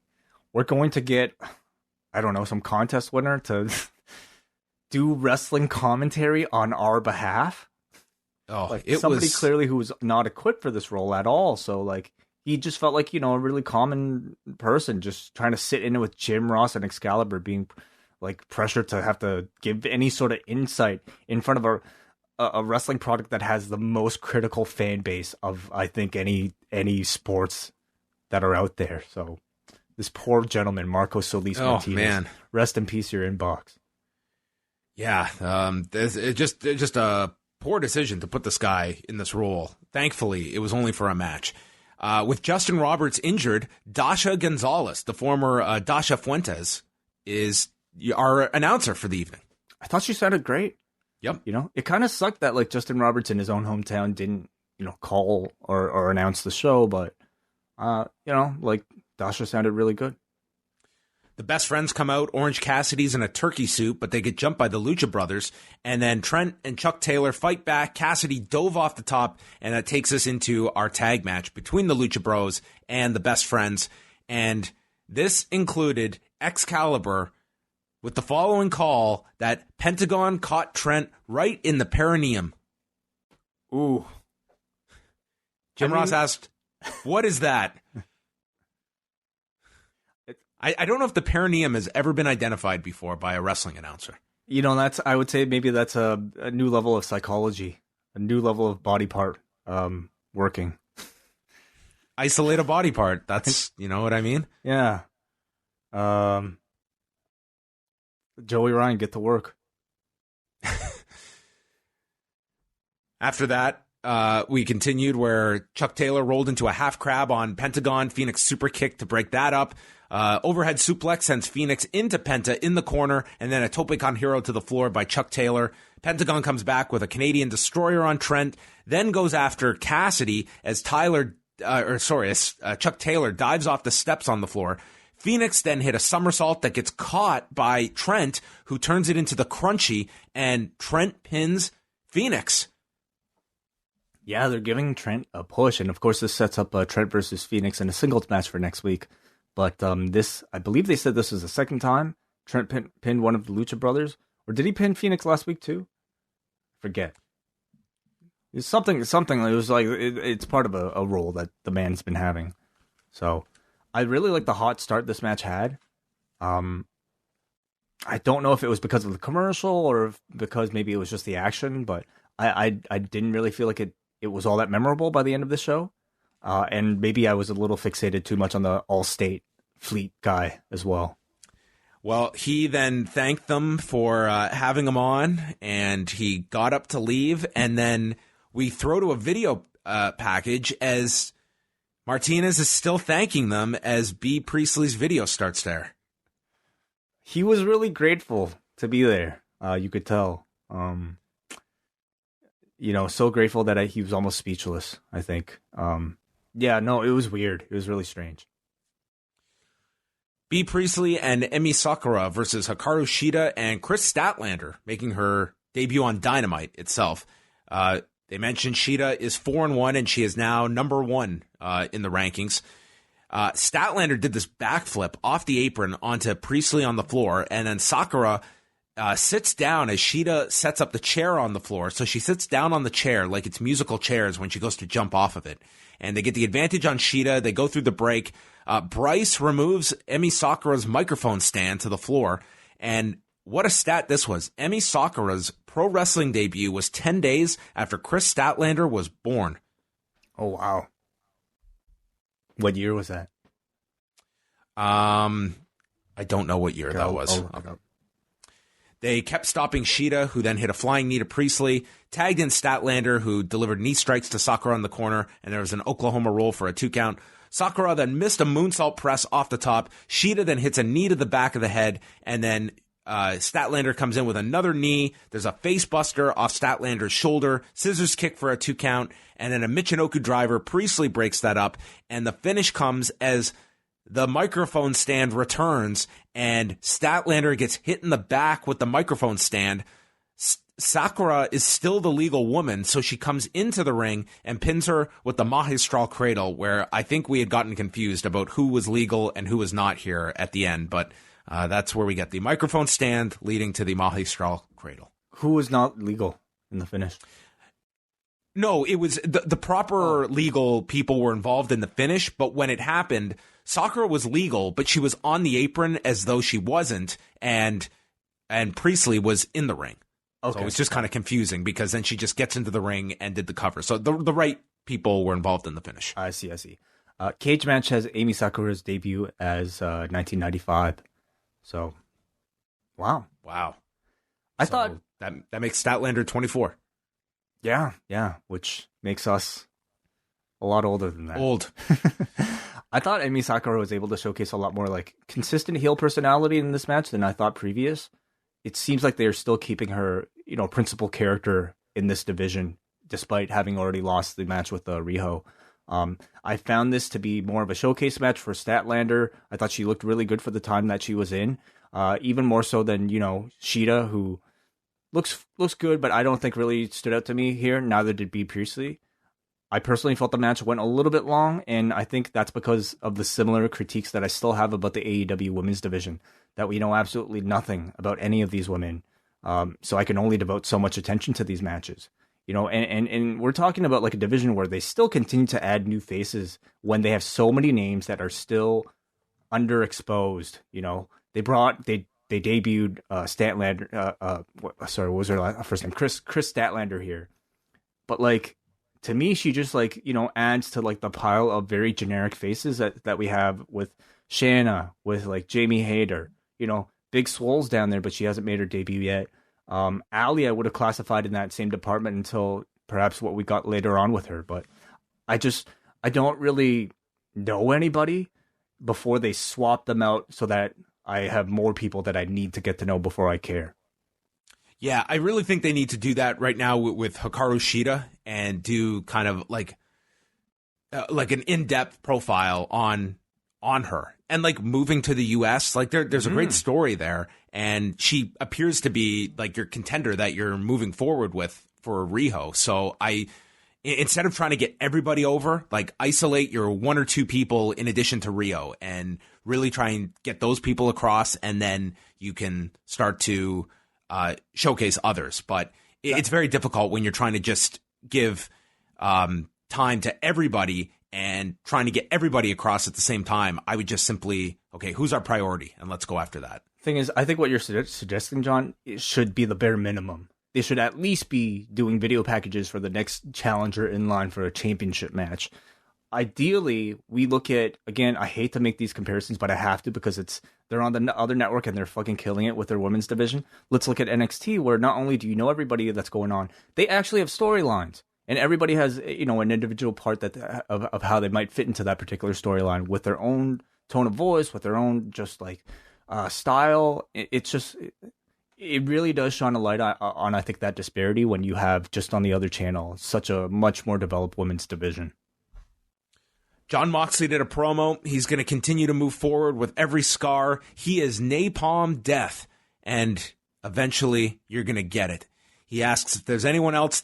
We're going to get, I don't know, some contest winner to do wrestling commentary on our behalf. Oh, like, somebody clearly who was not equipped for this role at all. So, like, he just felt like, you know, a really common person just trying to sit in it with Jim Ross and Excalibur, being like pressured to have to give any sort of insight in front of a wrestling product that has the most critical fan base of, I think, any sports that are out there. So this poor gentleman, Marco Solis Martinez, man. Rest in peace, your inbox. Yeah, it's just a poor decision to put this guy in this role. Thankfully, it was only for a match. With Justin Roberts injured, Dasha Gonzalez, the former Dasha Fuentes, is our announcer for the evening. I thought she sounded great. Yep. You know, it kind of sucked that like Justin Roberts in his own hometown didn't, call or announce the show, but like Dasha sounded really good. The Best Friends come out. Orange Cassidy's in a turkey suit, but they get jumped by the Lucha Brothers. And then Trent and Chuck Taylor fight back. Cassidy dove off the top, and that takes us into our tag match between the Lucha Bros and the Best Friends. And this included Excalibur with the following call that Pentagon caught Trent right in the perineum. Ooh. Jim Ross asked, what is that? I don't know if the perineum has ever been identified before by a wrestling announcer. I would say maybe that's a new level of psychology, a new level of body part working. Isolate a body part. That's, you know what I mean? Yeah. Joey Ryan, get to work. After that, we continued where Chuck Taylor rolled into a half crab on Pentagon. Phoenix super kick to break that up. Overhead suplex sends Phoenix into Penta in the corner, and then a Tope Con Hero to the floor by Chuck Taylor. Pentagon comes back with a Canadian Destroyer on Trent, then goes after Cassidy as Chuck Taylor dives off the steps on the floor. Phoenix then hit a somersault that gets caught by Trent, who turns it into the Crunchy, and Trent pins Phoenix. Yeah, they're giving Trent a push, and of course this sets up Trent versus Phoenix in a singles match for next week. But I believe they said this was the second time Trent pinned one of the Lucha Brothers. Or did he pin Phoenix last week too? Forget. It's something. It was like it's part of a role that the man's been having. So I really like the hot start this match had. I don't know if it was because of the commercial or because maybe it was just the action, but I didn't really feel like it was all that memorable by the end of the show. And maybe I was a little fixated too much on the All-State Fleet guy as well. Well, he then thanked them for having him on, and he got up to leave. And then we throw to a video package as Martinez is still thanking them as B. Priestley's video starts there. He was really grateful to be there. You could tell. So grateful that he was almost speechless, I think. Yeah, no, it was weird. It was really strange. B. Priestley and Emmy Sakura versus Hikaru Sheeta and Chris Statlander making her debut on Dynamite itself. They mentioned Sheeta is 4-1 and she is now number 1 in the rankings. Statlander did this backflip off the apron onto Priestley on the floor, and then Sakura sits down as Sheeta sets up the chair on the floor. So she sits down on the chair like it's musical chairs when she goes to jump off of it. And they get the advantage on Sheeta. They go through the break. Bryce removes Emmy Sakura's microphone stand to the floor. And what a stat this was. Emmy Sakura's pro wrestling debut was 10 days after Chris Statlander was born. Oh, wow. What year was that? I don't know what year that was. They kept stopping Sheeta, who then hit a flying knee to Priestley, tagged in Statlander, who delivered knee strikes to Sakura in the corner, and there was an Oklahoma roll for a 2 count. Sakura then missed a moonsault press off the top. Sheeta then hits a knee to the back of the head, and then Statlander comes in with another knee. There's a face buster off Statlander's shoulder, scissors kick for a 2 count, and then a Michinoku driver. Priestley breaks that up, and the finish comes as the microphone stand returns, and Statlander gets hit in the back with the microphone stand. Sakura is still the legal woman, so she comes into the ring and pins her with the Mahistral Cradle, where I think we had gotten confused about who was legal and who was not here at the end, but that's where we get the microphone stand leading to the Mahistral Cradle. Who was not legal in the finish? No, it was the proper legal people were involved in the finish, but when it happened, Sakura was legal, but she was on the apron as though she wasn't, and Priestley was in the ring. Okay. So it was just kind of confusing because then she just gets into the ring and did the cover. So the right people were involved in the finish. I see. Cage Match has Amy Sakura's debut as 1995. So, wow. I thought that makes Statlander 24. Yeah, which makes us a lot older than that. Old. I thought Emmy Sakura was able to showcase a lot more like consistent heel personality in this match than I thought previous. It seems like they're still keeping her, principal character in this division, despite having already lost the match with Riho. I found this to be more of a showcase match for Statlander. I thought she looked really good for the time that she was in, even more so than, Sheeta, who looks good, but I don't think really stood out to me here. Neither did B. Priestley. I personally felt the match went a little bit long, and I think that's because of the similar critiques that I still have about the AEW women's division, that we know absolutely nothing about any of these women. So I can only devote so much attention to these matches. And we're talking about like a division where they still continue to add new faces when they have so many names that are still underexposed. They debuted Statlander. What was her first name? Chris Statlander here, but like to me, she just like adds to like the pile of very generic faces that we have with Shanna, with like Jamie Hayter. Big Swole's down there, but she hasn't made her debut yet. Ali, I would have classified in that same department until perhaps what we got later on with her. But I don't really know anybody before they swap them out so that I have more people that I need to get to know before I care. Yeah, I really think they need to do that right now with Hikaru Sheeta and do kind of like an in-depth profile on her. And like moving to the US, like there's a great story there, and she appears to be like your contender that you're moving forward with for Riho. So instead of trying to get everybody over, like isolate your one or two people in addition to Riho and really try and get those people across, and then you can start to showcase others. But it's very difficult when you're trying to just give time to everybody and trying to get everybody across at the same time. I would just simply, okay, who's our priority? And let's go after that. Thing is, I think what you're suggesting, John, it should be the bare minimum. They should at least be doing video packages for the next challenger in line for a championship match. Ideally, we look at, again, I hate to make these comparisons, but I have to because they're on the other network and they're fucking killing it with their women's division. Let's look at NXT, where not only do you know everybody that's going on, they actually have storylines. And everybody has, an individual part of how they might fit into that particular storyline with their own tone of voice, with their own just like style. It really does shine a light on, I think, that disparity when you have just on the other channel such a much more developed women's division. Jon Moxley did a promo. He's going to continue to move forward with every scar. He is napalm death, and eventually you're going to get it. He asks if there's anyone else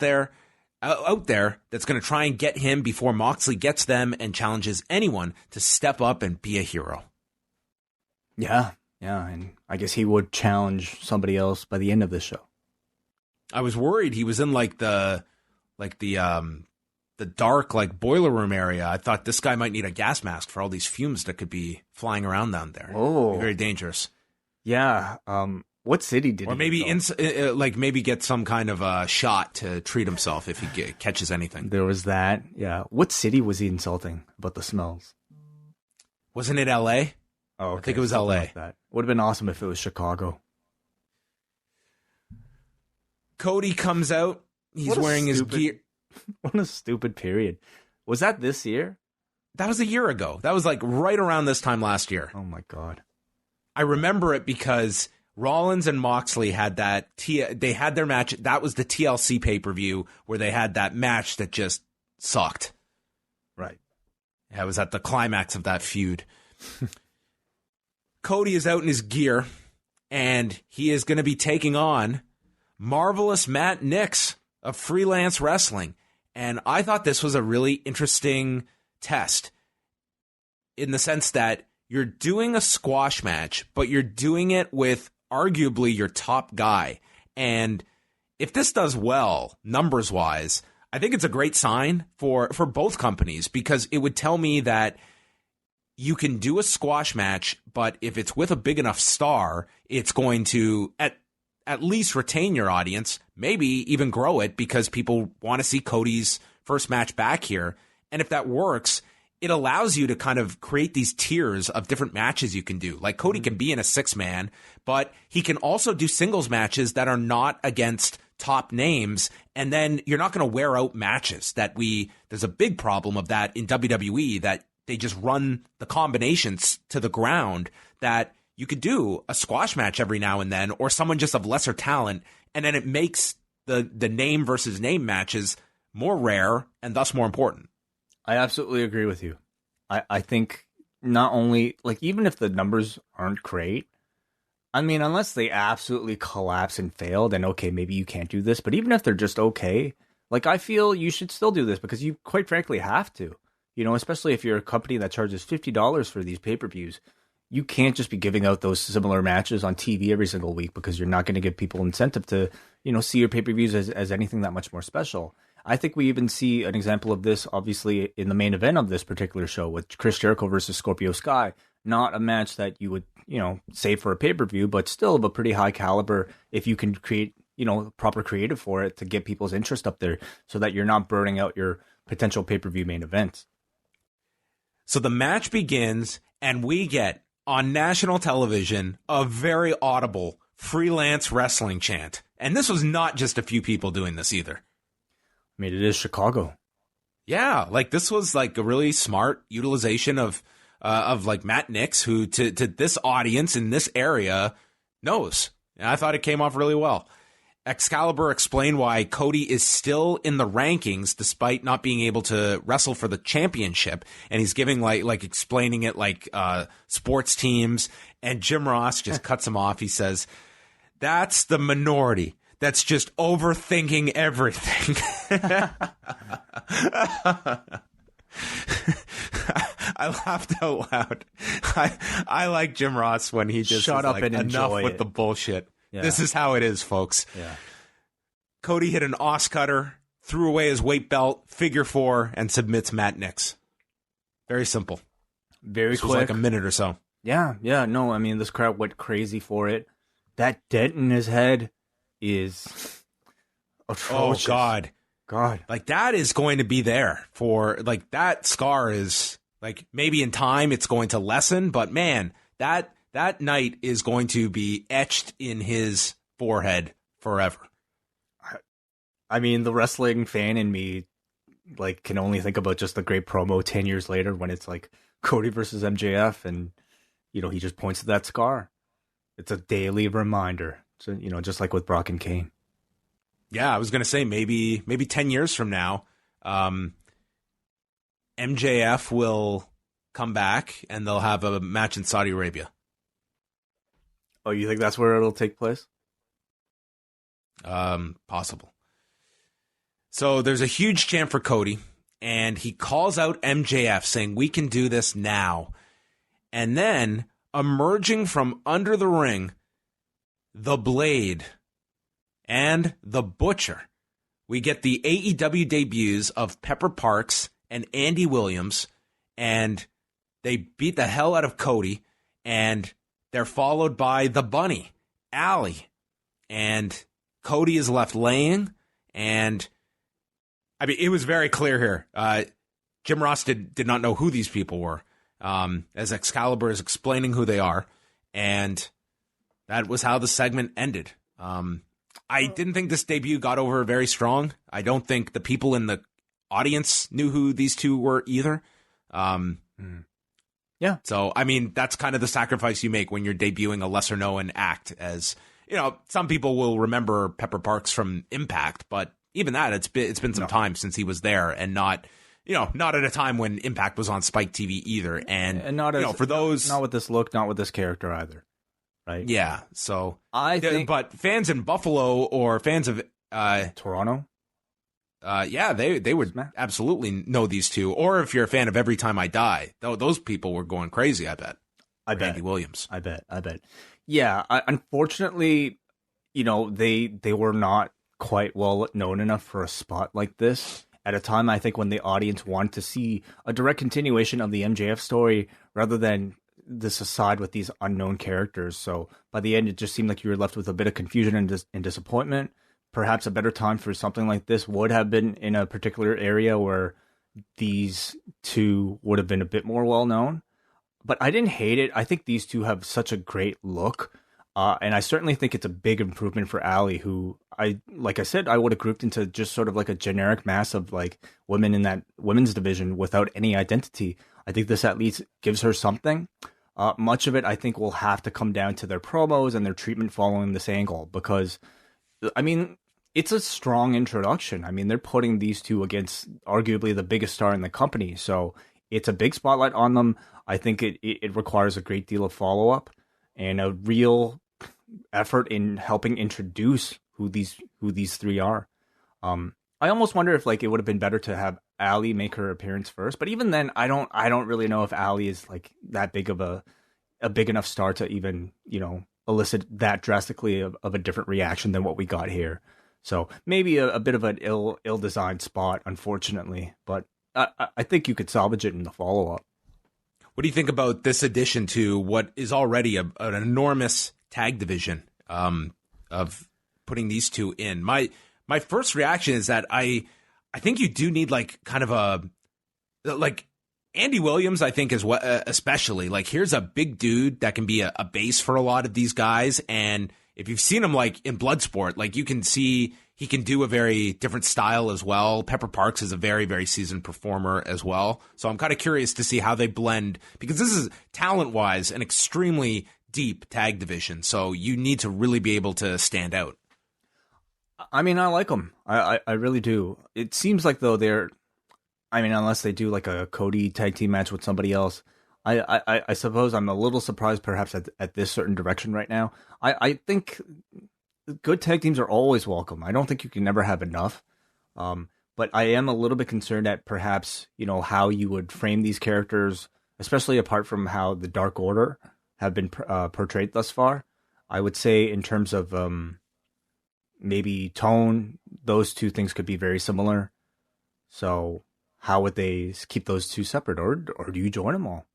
out there that's going to try and get him before Moxley gets them, and challenges anyone to step up and be a hero. Yeah, and I guess he would challenge somebody else by the end of this show. I was worried he was in the dark like boiler room area. I thought this guy might need a gas mask for all these fumes that could be flying around down there. Oh, very dangerous. Yeah. What city did or maybe maybe get some kind of a shot to treat himself if he catches anything. There was that. Yeah. What city was he insulting about the smells? Wasn't it L.A.? Oh, okay. I think it was L.A. Like that. Would have been awesome if it was Chicago. Cody comes out. He's wearing his gear. What a stupid period. Was that this year? That was a year ago. That was like right around this time last year. Oh my God. I remember it because Rollins and Moxley had they had their match. That was the TLC pay-per-view where they had that match that just sucked. Right. Yeah, it was at the climax of that feud. Cody is out in his gear, and he is going to be taking on Marvelous Matt Nix of Freelance Wrestling. And I thought this was a really interesting test in the sense that you're doing a squash match, but you're doing it with arguably your top guy. And if this does well, numbers-wise, I think it's a great sign for both companies, because it would tell me that you can do a squash match, but if it's with a big enough star, it's going to at least retain your audience, maybe even grow it, because people want to see Cody's first match back here. And if that works, it allows you to kind of create these tiers of different matches you can do. Like Cody can be in a 6-man, but he can also do singles matches that are not against top names. And then you're not going to wear out matches there's a big problem of that in WWE, that they just run the combinations to the ground that you could do a squash match every now and then, or someone just of lesser talent, and then it makes the name versus name matches more rare and thus more important. I absolutely agree with you. I think not only, like, even if the numbers aren't great, I mean, unless they absolutely collapse and fail, then okay, maybe you can't do this. But even if they're just okay, like, I feel you should still do this because you quite frankly have to. You know, especially if you're a company that charges $50 for these pay-per-views. You can't just be giving out those similar matches on TV every single week because you're not going to give people incentive to, you know, see your pay-per-views as anything that much more special. I think we even see an example of this, obviously, in the main event of this particular show with Chris Jericho versus Scorpio Sky. Not a match that you would, you know, save for a pay-per-view, but still of a pretty high caliber if you can create, you know, proper creative for it to get people's interest up there so that you're not burning out your potential pay-per-view main events. So the match begins, and we get, on national television, a very audible freelance wrestling chant. And this was not just a few people doing this either. I mean, it is Chicago. Yeah, like this was like a really smart utilization of like Matt Nix, who to this audience in this area knows. And I thought it came off really well. Excalibur explained why Cody is still in the rankings despite not being able to wrestle for the championship, and he's giving like explaining it like sports teams. And Jim Ross just cuts him off. He says, "That's the minority that's just overthinking everything." I laughed out loud. I like Jim Ross when he just shut up like, and enough enjoy with it. the bullshit. Yeah. This is how it is, folks. Yeah. Cody hit an os cutter, threw away his weight belt, figure four, and submits Matt Nix. Very simple. Very this quick. was like a minute or so. Yeah. No, I mean, this crowd went crazy for it. That dent in his head is atrocious. Oh, God. God. Like, that is going to be there for, like, that scar is, like, maybe in time it's going to lessen, but man, that night is going to be etched in his forehead forever. I mean, the wrestling fan in me, like, can only think about just the great promo 10 years later when it's like Cody versus MJF and, you know, he just points to that scar. It's a daily reminder. So, you know, just like with Brock and Kane. Yeah, I was going to say maybe 10 years from now, MJF will come back and they'll have a match in Saudi Arabia. Oh, you think that's where it'll take place? Possible. So there's a huge chant for Cody, and he calls out MJF saying, "We can do this now." And then, emerging from under the ring, the Blade and the Butcher. We get the AEW debuts of Pepper Parks and Andy Williams, and they beat the hell out of Cody, and they're followed by the Bunny, Allie, and Cody is left laying, and I mean, it was very clear here. Jim Ross did not know who these people were, as Excalibur is explaining who they are, and that was how the segment ended. I didn't think this debut got over very strong. I don't think the people in the audience knew who these two were either. Yeah. So, I mean, that's kind of the sacrifice you make when you're debuting a lesser-known act. As, you know, some people will remember Pepper Parks from Impact, but even that, it's been some time since he was there, and not at a time when Impact was on Spike TV either. And not as, for those... Not with this look, not with this character either. Right? Yeah, so... I think... But fans in Buffalo or fans of... Toronto? Yeah, they would absolutely know these two. Or if you're a fan of Every Time I Die, those people were going crazy, I bet. Andy Williams. I bet. Yeah, unfortunately, you know, they were not quite well known enough for a spot like this at a time, I think, when the audience wanted to see a direct continuation of the MJF story rather than this aside with these unknown characters. So by the end, it just seemed like you were left with a bit of confusion and disappointment. Perhaps a better time for something like this would have been in a particular area where these two would have been a bit more well known. But I didn't hate it. I think these two have such a great look. And I certainly think it's a big improvement for Allie, who like I said, I would have grouped into just sort of like a generic mass of like women in that women's division without any identity. I think this at least gives her something. Much of it, I think, will have to come down to their promos and their treatment following this angle, because, I mean, it's a strong introduction. I mean, they're putting these two against arguably the biggest star in the company, so it's a big spotlight on them. I think it requires a great deal of follow-up and a real effort in helping introduce who these three are. I almost wonder if like it would have been better to have Allie make her appearance first, but even then, I don't really know if Allie is like that big of a big enough star to even, you know, elicit that drastically of a different reaction than what we got here. So maybe a bit of an ill-designed spot, unfortunately, but I think you could salvage it in the follow-up. What do you think about this addition to what is already an enormous tag division of putting these two in? My first reaction is that I think you do need like kind of like Andy Williams, I think, is what especially like here's a big dude that can be a base for a lot of these guys. And if you've seen him like in Bloodsport, like you can see he can do a very different style as well. Pepper Parks is a very, very seasoned performer as well. So I'm kind of curious to see how they blend, because this is talent-wise an extremely deep tag division. So you need to really be able to stand out. I mean, I like them. I really do. It seems like, though, unless they do like a Cody tag team match with somebody else, I suppose I'm a little surprised perhaps at this certain direction right now. I think good tag teams are always welcome. I don't think you can never have enough. But I am a little bit concerned at perhaps, you know, how you would frame these characters, especially apart from how the Dark Order have been portrayed thus far. I would say in terms of maybe tone, those two things could be very similar. So how would they keep those two separate, or do you join them all?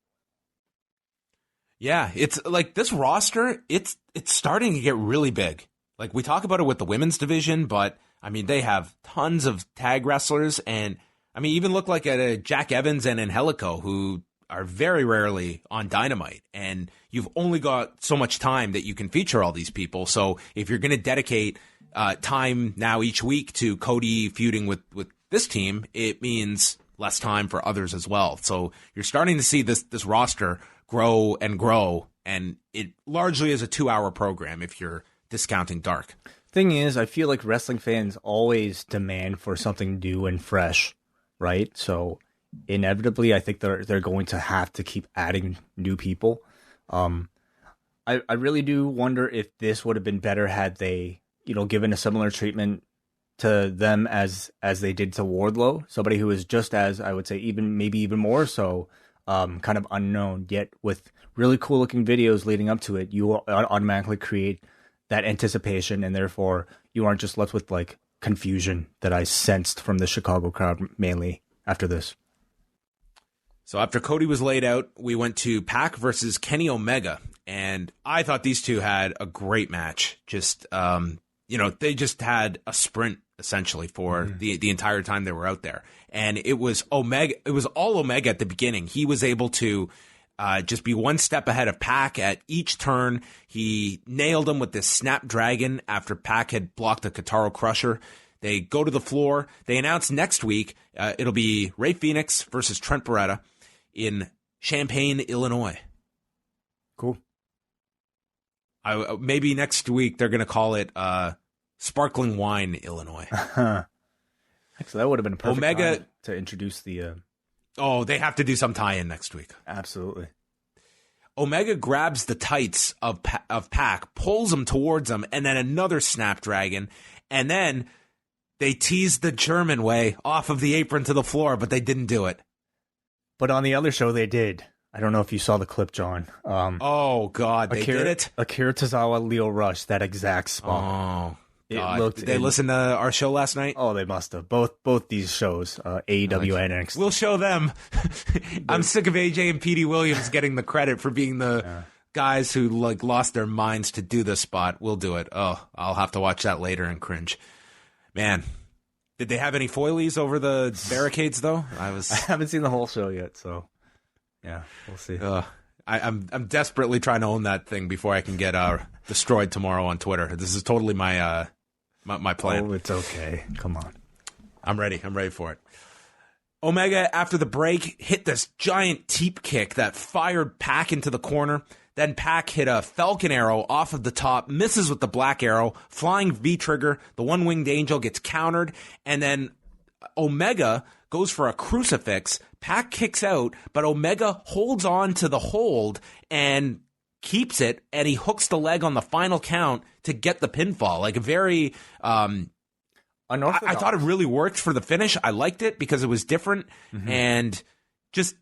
Yeah, it's like this roster, it's starting to get really big. Like we talk about it with the women's division, but I mean, they have tons of tag wrestlers, and I mean, even look like at Jack Evans and Angelico, who are very rarely on Dynamite, and you've only got so much time that you can feature all these people. So if you're going to dedicate time now each week to Cody feuding with this team, it means less time for others as well. So you're starting to see this roster grow, and it largely is a 2-hour program if you're discounting Dark. Thing is, I feel like wrestling fans always demand for something new and fresh, right? So inevitably, I think they're going to have to keep adding new people. I really do wonder if this would have been better had they, you know, given a similar treatment to them as they did to Wardlow, somebody who is just as, I would say, maybe even more so, kind of unknown, yet with really cool looking videos leading up to it, you automatically create that anticipation, and therefore you aren't just left with like confusion that I sensed from the Chicago crowd mainly after this. So after Cody was laid out, we went to PAC versus Kenny Omega, and I thought these two had a great match. Just they just had a sprint essentially for the entire time they were out there, and it was Omega. It was all Omega at the beginning. He was able to just be one step ahead of PAC at each turn. He nailed him with this Snapdragon after PAC had blocked a Kotaro Crusher. They go to the floor. They announce next week it'll be Rey Fenix versus Trent Beretta in Champaign, Illinois. Cool. Maybe next week they're going to call it Sparkling Wine, Illinois. Actually, that would have been a perfect Omega time to introduce the... Oh, they have to do some tie-in next week. Absolutely. Omega grabs the tights of PAC, pulls them towards him, and then another Snapdragon. And then they teased the German way off of the apron to the floor, but they didn't do it. But on the other show, they did. I don't know if you saw the clip, John. Oh, God, they did it? Akira Tozawa, Leo Rush, that exact spot. Oh, God. Did they listen to our show last night? Oh, they must have. Both these shows, AEW and NXT. We'll show them. I'm sick of AJ and Petey Williams getting the credit for being the guys who like lost their minds to do this spot. We'll do it. Oh, I'll have to watch that later and cringe. Man, did they have any foilies over the barricades though? I haven't seen the whole show yet, so yeah, we'll see. I'm desperately trying to own that thing before I can get destroyed tomorrow on Twitter. This is totally my plan. Oh, it's okay. Come on. I'm ready. I'm ready for it. Omega, after the break, hit this giant teep kick that fired PAC into the corner. Then PAC hit a Falcon Arrow off of the top, misses with the Black Arrow, flying V-trigger. The one-winged angel gets countered, and then Omega goes for a crucifix. PAC kicks out, but Omega holds on to the hold and keeps it, and he hooks the leg on the final count to get the pinfall. Like a very unorthodox. I thought it really worked for the finish. I liked it because it was different, and just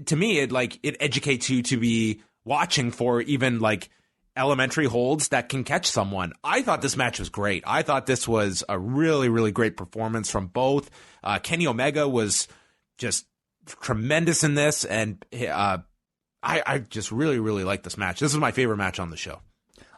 to me, it educates you to be watching for even like elementary holds that can catch someone. I thought this match was great. I thought this was a really, really great performance from both. Kenny Omega was just tremendous in this, and I just really, really like this match. This is my favorite match on the show.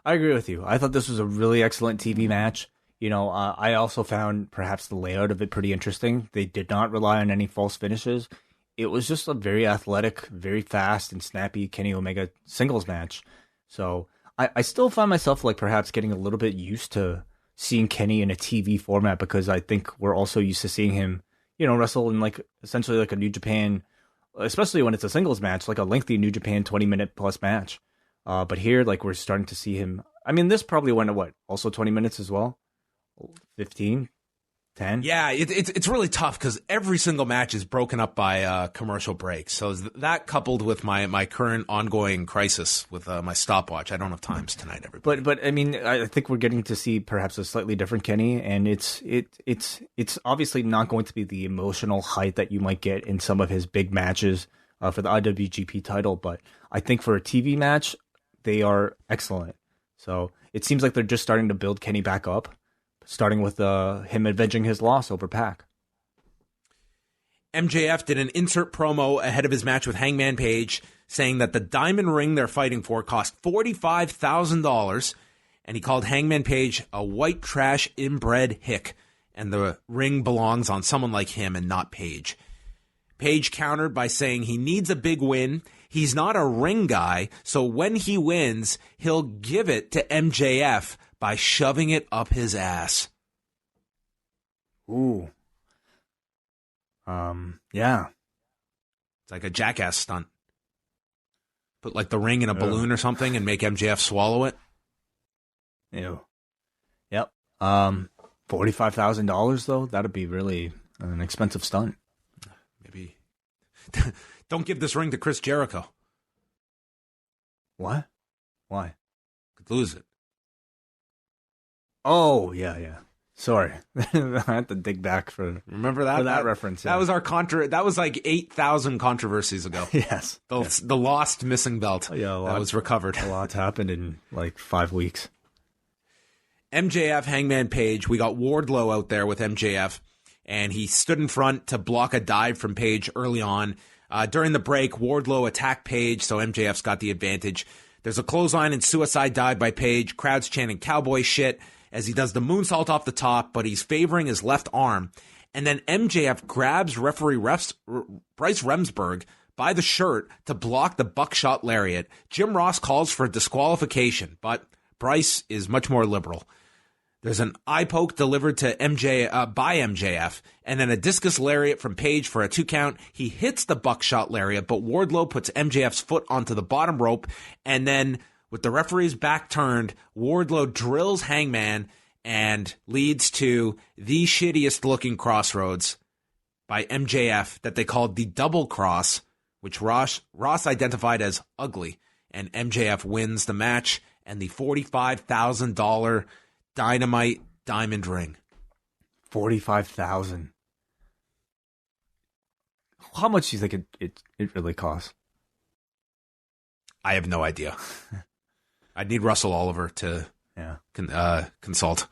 I agree with you. I thought this was a really excellent TV match. You know, I also found perhaps the layout of it pretty interesting. They did not rely on any false finishes. It was just a very athletic, very fast and snappy Kenny Omega singles match. So I still find myself like perhaps getting a little bit used to seeing Kenny in a TV format, because I think we're also used to seeing him, you know, wrestle in like essentially like a New Japan, especially when it's a singles match, like a lengthy New Japan 20-minute plus match. But here, like, we're starting to see him. I mean, this probably went at also 20 minutes as well? 15? 10? Yeah, it's really tough because every single match is broken up by commercial breaks. So that coupled with my current ongoing crisis with my stopwatch, I don't have times tonight, everybody. But I mean, I think we're getting to see perhaps a slightly different Kenny, and it's obviously not going to be the emotional height that you might get in some of his big matches for the IWGP title. But I think for a TV match, they are excellent. So it seems like they're just starting to build Kenny back up, starting with him avenging his loss over PAC. MJF did an insert promo ahead of his match with Hangman Page, saying that the diamond ring they're fighting for cost $45,000, and he called Hangman Page a white trash inbred hick, and the ring belongs on someone like him and not Page. Page countered by saying he needs a big win. He's not a ring guy, so when he wins, he'll give it to MJF by shoving it up his ass. Ooh. Yeah. It's like a jackass stunt. Put like the ring in a balloon or something and make MJF swallow it. Ew. Yep. $45,000 though, that'd be really an expensive stunt. Maybe. Don't give this ring to Chris Jericho. What? Why? Could lose it. Oh, yeah. Sorry. I had to dig back for remember that, for that reference. Yeah. That was our that was like 8,000 controversies ago. Yes. The lost missing belt that was recovered. A lot's happened in like 5 weeks. MJF, Hangman Page. We got Wardlow out there with MJF, and he stood in front to block a dive from Page early on. During the break, Wardlow attacked Page, so MJF's got the advantage. There's a clothesline and suicide dive by Page. Crowd's chanting cowboy shit as he does the moonsault off the top, but he's favoring his left arm. And then MJF grabs referee Bryce Remsburg by the shirt to block the buckshot lariat. Jim Ross calls for disqualification, but Bryce is much more liberal. There's an eye poke delivered to by MJF, and then a discus lariat from Page for a 2 count. He hits the buckshot lariat, but Wardlow puts MJF's foot onto the bottom rope, and then with the referee's back turned, Wardlow drills Hangman and leads to the shittiest looking crossroads by MJF that they called the double cross, which Ross identified as ugly, and MJF wins the match and the $45,000 Dynamite Diamond Ring. $45,000. How much do you think it really costs? I have no idea. I'd need Russell Oliver to consult.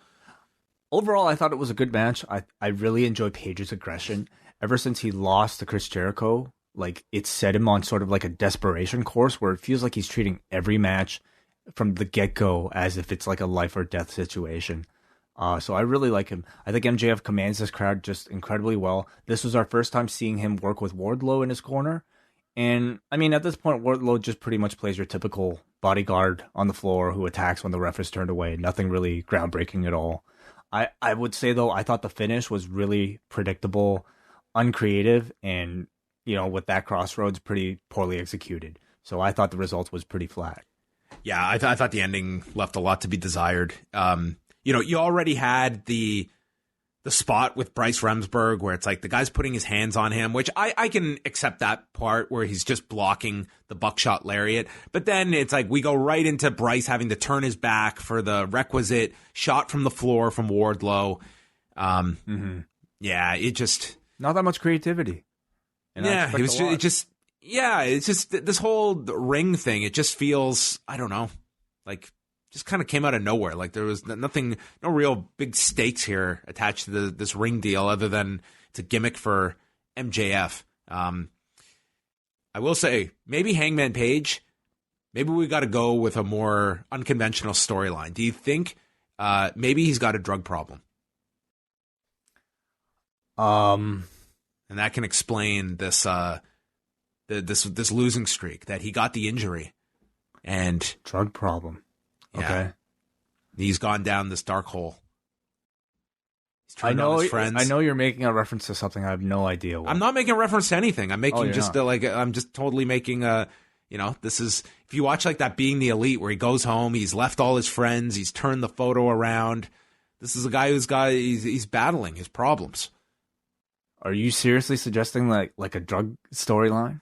Overall, I thought it was a good match. I really enjoyed Page's aggression. Ever since he lost to Chris Jericho, like it set him on sort of like a desperation course where it feels like he's treating every match from the get-go as if it's like a life or death situation. So I really like him. I think MJF commands this crowd just incredibly well. This was our first time seeing him work with Wardlow in his corner. And, I mean, at this point, Wardlow just pretty much plays your typical bodyguard on the floor who attacks when the ref is turned away. Nothing really groundbreaking at all. I would say, though, I thought the finish was really predictable. uncreative and, with that crossroads, pretty poorly executed. So I thought the result was pretty flat. Yeah, I thought the ending left a lot to be desired. You already had the spot with Bryce Remsburg where it's like the guy's putting his hands on him, which I can accept that part where he's just blocking the buckshot lariat. But then it's like we go right into Bryce having to turn his back for the requisite shot from the floor from Wardlow. Yeah, it just... Not that much creativity. Yeah, it's just this whole ring thing. It just feels, I don't know, like just kind of came out of nowhere. Like there was nothing, no real big stakes here attached to this ring deal other than it's a gimmick for MJF. I will say maybe Hangman Page, maybe we got to go with a more unconventional storyline. Do you think maybe he's got a drug problem? And that can explain this this losing streak, that he got the injury and drug problem. Okay, he's gone down this dark hole. He's turned on his friends. I know you're making a reference to something. I have no idea what. I'm not making a reference to anything. I'm making I'm just totally making a. This is, if you watch like that Being the Elite where he goes home, he's left all his friends, he's turned the photo around. This is a guy he's battling his problems. Are you seriously suggesting like a drug storyline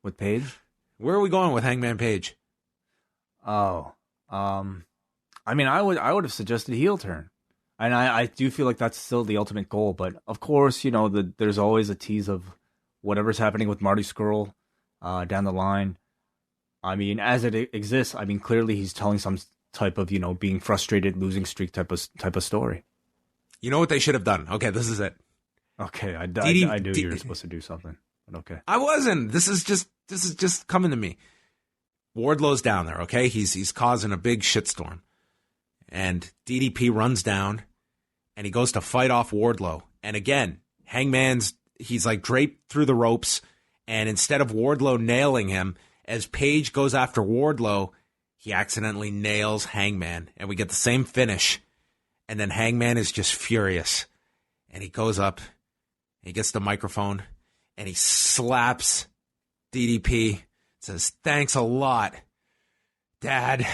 with Page? Where are we going with Hangman Page? Oh, I mean, I would have suggested heel turn, and I do feel like that's still the ultimate goal. But of course, there's always a tease of whatever's happening with Marty Scurll down the line. I mean, as it exists, I mean, clearly he's telling some type of being frustrated, losing streak type of story. You know what they should have done? Okay, this is it. Okay, I knew you were supposed to do something, but okay. I wasn't. This is just coming to me. Wardlow's down there, okay? He's causing a big shitstorm. And DDP runs down, and he goes to fight off Wardlow. And again, he's like draped through the ropes, and instead of Wardlow nailing him, as Page goes after Wardlow, he accidentally nails Hangman, and we get the same finish. And then Hangman is just furious. And he goes up, he gets the microphone, and he slaps DDP. Says, "Thanks a lot, Dad."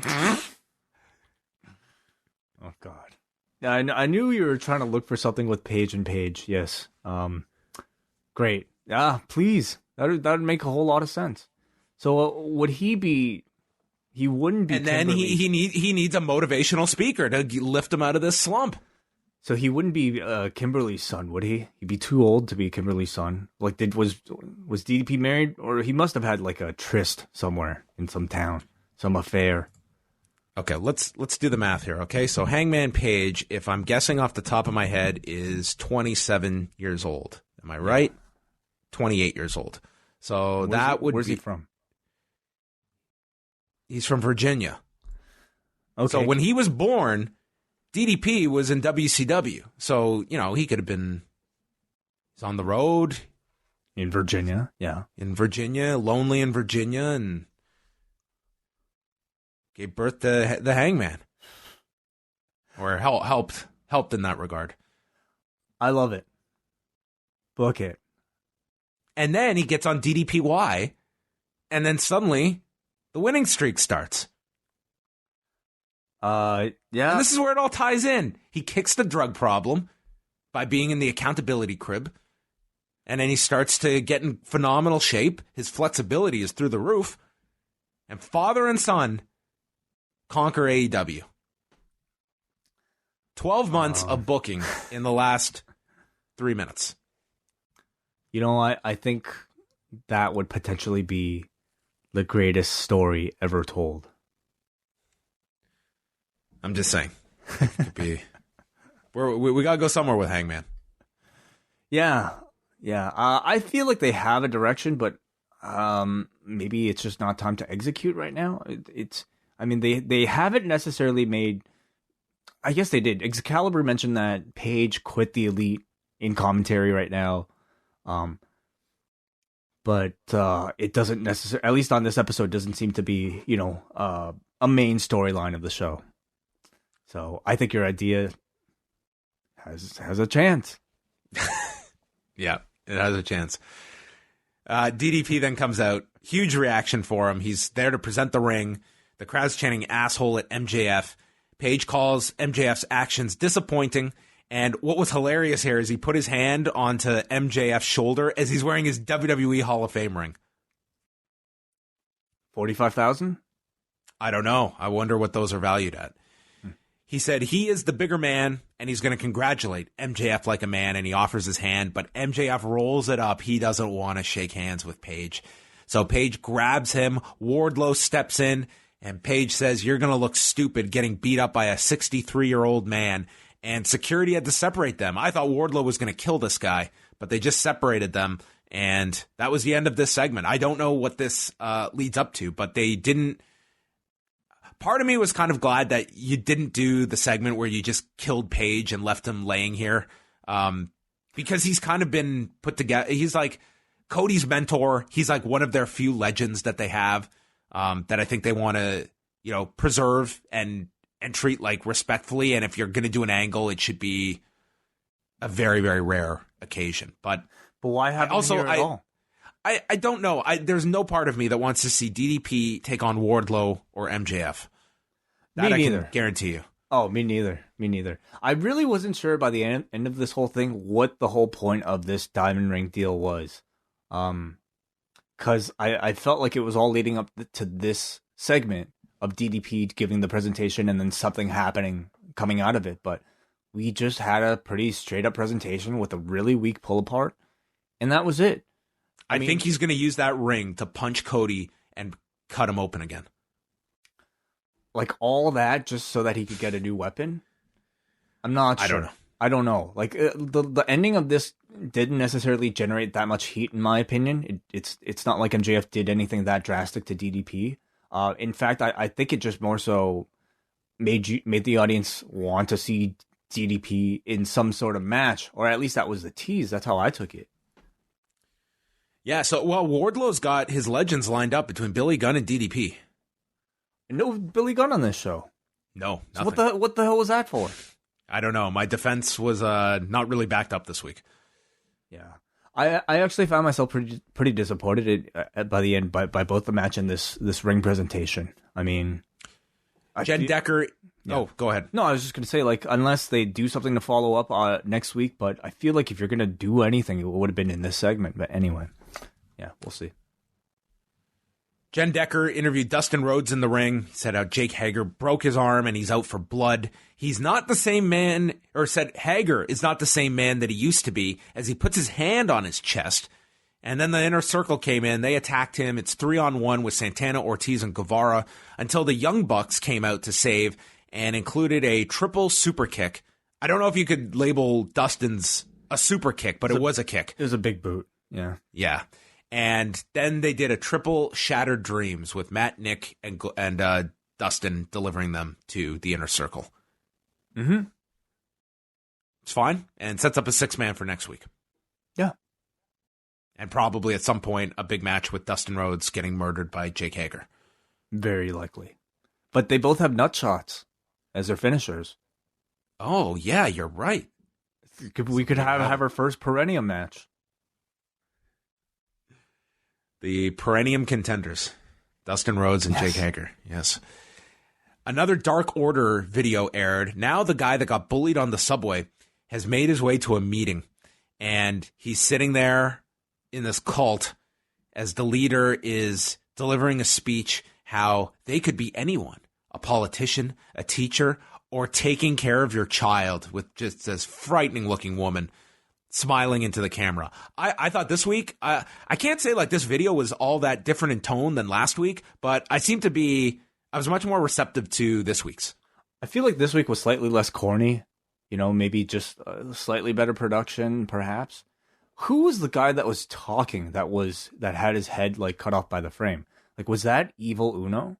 Oh, God. Yeah, I knew you were trying to look for something with Page and Page. Yes. Great. Yeah, please. That would make a whole lot of sense. So would he be... He wouldn't be... And then he needs a motivational speaker to lift him out of this slump. So he wouldn't be Kimberly's son, would he? He'd be too old to be Kimberly's son. Like, was DDP married? Or he must have had like a tryst somewhere in some town, some affair. Okay, let's do the math here, okay? So Hangman Page, if I'm guessing off the top of my head, is 27 years old. Am I right? 28 years old. So where's he from? He's from Virginia. Okay. So when he was born, DDP was in WCW. So, he could have been... He's on the road. In Virginia, yeah. In Virginia, lonely in Virginia, and gave birth to the Hangman. Or helped in that regard. I love it. Book it. And then he gets on DDPY, and then suddenly the winning streak starts. Yeah. And this is where it all ties in. He kicks the drug problem by being in the accountability crib, and then he starts to get in phenomenal shape. His flexibility is through the roof, and father and son conquer AEW. 12 months of booking in the last 3 minutes. I think that would potentially be the greatest story ever told. I'm just saying. Could be, we got to go somewhere with Hangman. Yeah. I feel like they have a direction, but maybe it's just not time to execute right now. They haven't necessarily made... I guess they did. Excalibur mentioned that Page quit the Elite in commentary right now. But it doesn't necessarily, at least on this episode, doesn't seem to be, a main storyline of the show. So I think your idea has a chance. Yeah, it has a chance. DDP then comes out. Huge reaction for him. He's there to present the ring. The crowd's chanting asshole at MJF. Page calls MJF's actions disappointing. And what was hilarious here is he put his hand onto MJF's shoulder as he's wearing his WWE Hall of Fame ring. 45,000? I don't know. I wonder what those are valued at. He said he is the bigger man, and he's going to congratulate MJF like a man, and he offers his hand, but MJF rolls it up. He doesn't want to shake hands with Page. So Page grabs him. Wardlow steps in, and Page says, you're going to look stupid getting beat up by a 63-year-old man. And security had to separate them. I thought Wardlow was going to kill this guy, but they just separated them. And that was the end of this segment. I don't know what this leads up to, but they didn't. Part of me was kind of glad that you didn't do the segment where you just killed Page and left him laying here, because he's kind of been put together. He's like Cody's mentor. He's like one of their few legends that they have that I think they want to, preserve and treat like respectfully. And if you're going to do an angle, it should be a very, very rare occasion. But why have him here at all? I don't know. There's no part of me that wants to see DDP take on Wardlow or MJF. That I can guarantee you. Oh, me neither. I really wasn't sure by the end of this whole thing what the whole point of this Diamond Ring deal was. Because I felt like it was all leading up to this segment of DDP giving the presentation and then something happening coming out of it. But we just had a pretty straight up presentation with a really weak pull apart. And that was it. I think he's going to use that ring to punch Cody and cut him open again. Like all that just so that he could get a new weapon? I'm not sure. I don't know. Like the ending of this didn't necessarily generate that much heat, in my opinion. It's not like MJF did anything that drastic to DDP. In fact, I think it just more so made the audience want to see DDP in some sort of match, or at least that was the tease. That's how I took it. Yeah, so, Wardlow's got his legends lined up between Billy Gunn and DDP. No Billy Gunn on this show. No, nothing. So what the hell was that for? I don't know. My defense was not really backed up this week. Yeah. I actually found myself pretty disappointed by the end by both the match and this ring presentation. I mean... Jen Decker... Yeah. Oh, go ahead. No, I was just going to say, like, unless they do something to follow up next week, but I feel like if you're going to do anything, it would have been in this segment. But anyway, yeah, we'll see. Jen Decker interviewed Dustin Rhodes in the ring. He said how Jake Hager broke his arm and he's out for blood. He's not the same man, or said Hager is not the same man that he used to be, as he puts his hand on his chest. And then the Inner Circle came in. They attacked him. It's 3-on-1 with Santana, Ortiz, and Guevara until the Young Bucks came out to save and included a triple super kick. I don't know if you could label Dustin's a super kick, but it was a kick. It was a big boot. Yeah. Yeah. And then they did a triple Shattered Dreams with Matt, Nick, and Dustin delivering them to the Inner Circle. Mm-hmm. It's fine, and sets up a 6-man for next week. Yeah. And probably at some point, a big match with Dustin Rhodes getting murdered by Jake Hager. Very likely. But they both have nut shots as their finishers. Oh, yeah, you're right. We could have our first Perennium match. The Perennium contenders, Dustin Rhodes and Jake Hager. Yes. Another Dark Order video aired. Now the guy that got bullied on the subway has made his way to a meeting. And he's sitting there in this cult as the leader is delivering a speech how they could be anyone. A politician, a teacher, or taking care of your child, with just this frightening looking woman smiling into the camera. I thought this week, I can't say like this video was all that different in tone than last week, but I was much more receptive to this week's. I feel like this week was slightly less corny, maybe just slightly better production, perhaps. Who was the guy that was talking that had his head like cut off by the frame? Like, was that Evil Uno?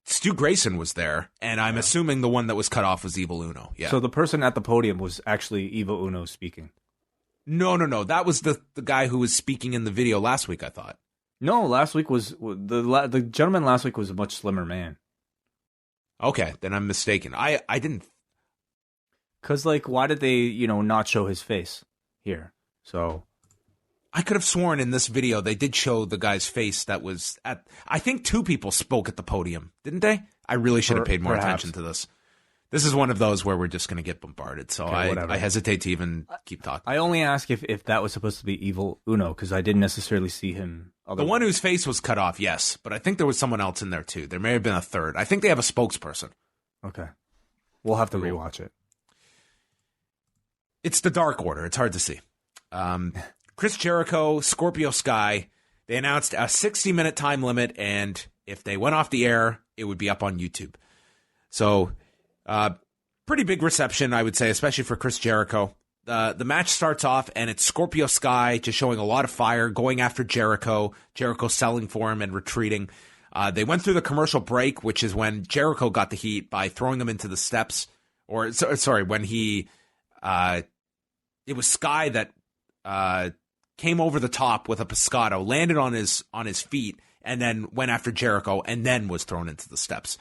Stu Grayson was there, and I'm assuming the one that was cut off was Evil Uno. Yeah. So the person at the podium was actually Evil Uno speaking. No. That was the guy who was speaking in the video last week, I thought. No, last week was the gentleman last week was a much slimmer man. Okay, then I'm mistaken. I didn't. Because, like, why did they, not show his face? here. So I could have sworn in this video they did show the guy's face that was at. I think 2 people spoke at the podium, didn't they? I really should have paid more attention to this. This is one of those where we're just going to get bombarded, so I hesitate to even keep talking. I only ask if that was supposed to be Evil Uno, because I didn't necessarily see him. The one whose face was cut off, yes, but I think there was someone else in there too. There may have been a third. I think they have a spokesperson. Okay. We'll have to rewatch it. It's the Dark Order. It's hard to see. Chris Jericho, Scorpio Sky, they announced a 60-minute time limit, and if they went off the air, it would be up on YouTube. So, pretty big reception, I would say, especially for Chris Jericho. The match starts off, and it's Scorpio Sky just showing a lot of fire, going after Jericho, Jericho selling for him and retreating. They went through the commercial break, which is when Jericho got the heat by throwing him into the steps. When he... it was Sky that came over the top with a pescado, landed on his feet, and then went after Jericho, and then was thrown into the steps.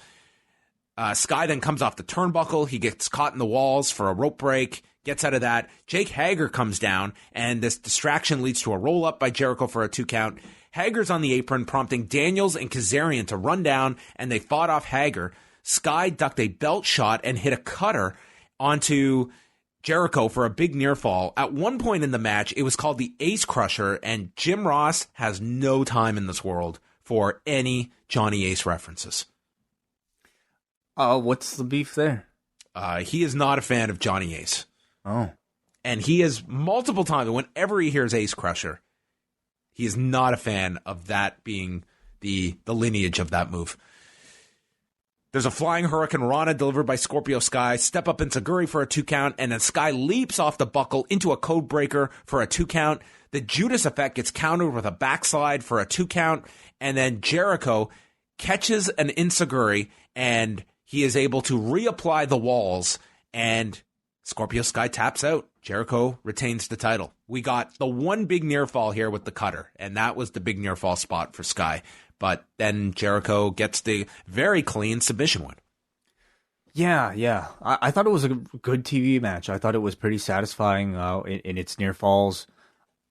Sky then comes off the turnbuckle. He gets caught in the walls for a rope break, gets out of that. Jake Hager comes down, and this distraction leads to a roll-up by Jericho for a 2 count. Hager's on the apron, prompting Daniels and Kazarian to run down, and they fought off Hager. Sky ducked a belt shot and hit a cutter onto Jericho for a big near fall. At one point in the match, it was called the Ace Crusher, and Jim Ross has no time in this world for any Johnny Ace references. What's the beef there? He is not a fan of Johnny Ace. Oh. And he is multiple times, whenever he hears Ace Crusher, he is not a fan of that being the lineage of that move. There's a flying Hurricane Rana delivered by Scorpio Sky, step up Enziguri for a 2 count, and then Sky leaps off the buckle into a code breaker for a 2 count. The Judas effect gets countered with a backslide for a 2 count, and then Jericho catches an Enziguri, and he is able to reapply the walls, and Scorpio Sky taps out. Jericho retains the title. We got the one big near fall here with the cutter, and that was the big near fall spot for Sky. But then Jericho gets the very clean submission win. Yeah. I thought it was a good TV match. I thought it was pretty satisfying in its near falls.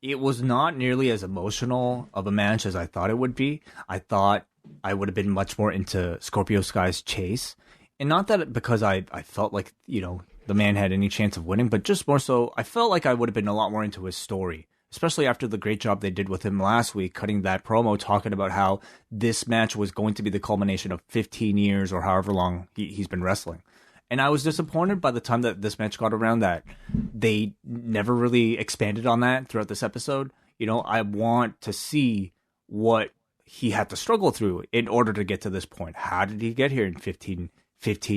It was not nearly as emotional of a match as I thought it would be. I thought I would have been much more into Scorpio Sky's chase. And not that because I felt like, the man had any chance of winning, but just more so, I felt like I would have been a lot more into his story, especially after the great job they did with him last week, cutting that promo, talking about how this match was going to be the culmination of 15 years or however long he's been wrestling. And I was disappointed by the time that this match got around that they never really expanded on that throughout this episode. I want to see what he had to struggle through in order to get to this point. How did he get here in 15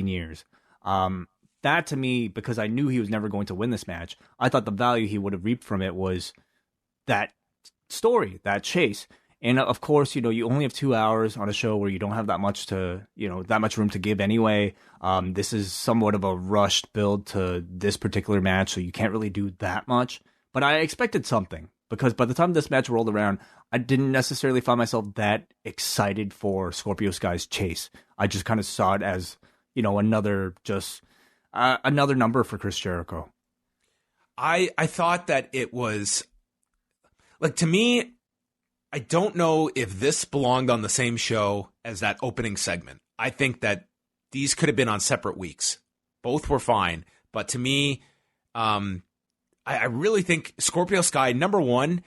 years? That to me, because I knew he was never going to win this match, I thought the value he would have reaped from it was that story, that chase. And of course, you only have 2 hours on a show where you don't have that much room to give anyway. This is somewhat of a rushed build to this particular match, so you can't really do that much. But I expected something, because by the time this match rolled around, I didn't necessarily find myself that excited for Scorpio Sky's chase. I just kind of saw it as, another number for Chris Jericho. I thought that it was, to me, I don't know if this belonged on the same show as that opening segment. I think that these could have been on separate weeks. Both were fine. But to me, I really think Scorpio Sky, number one,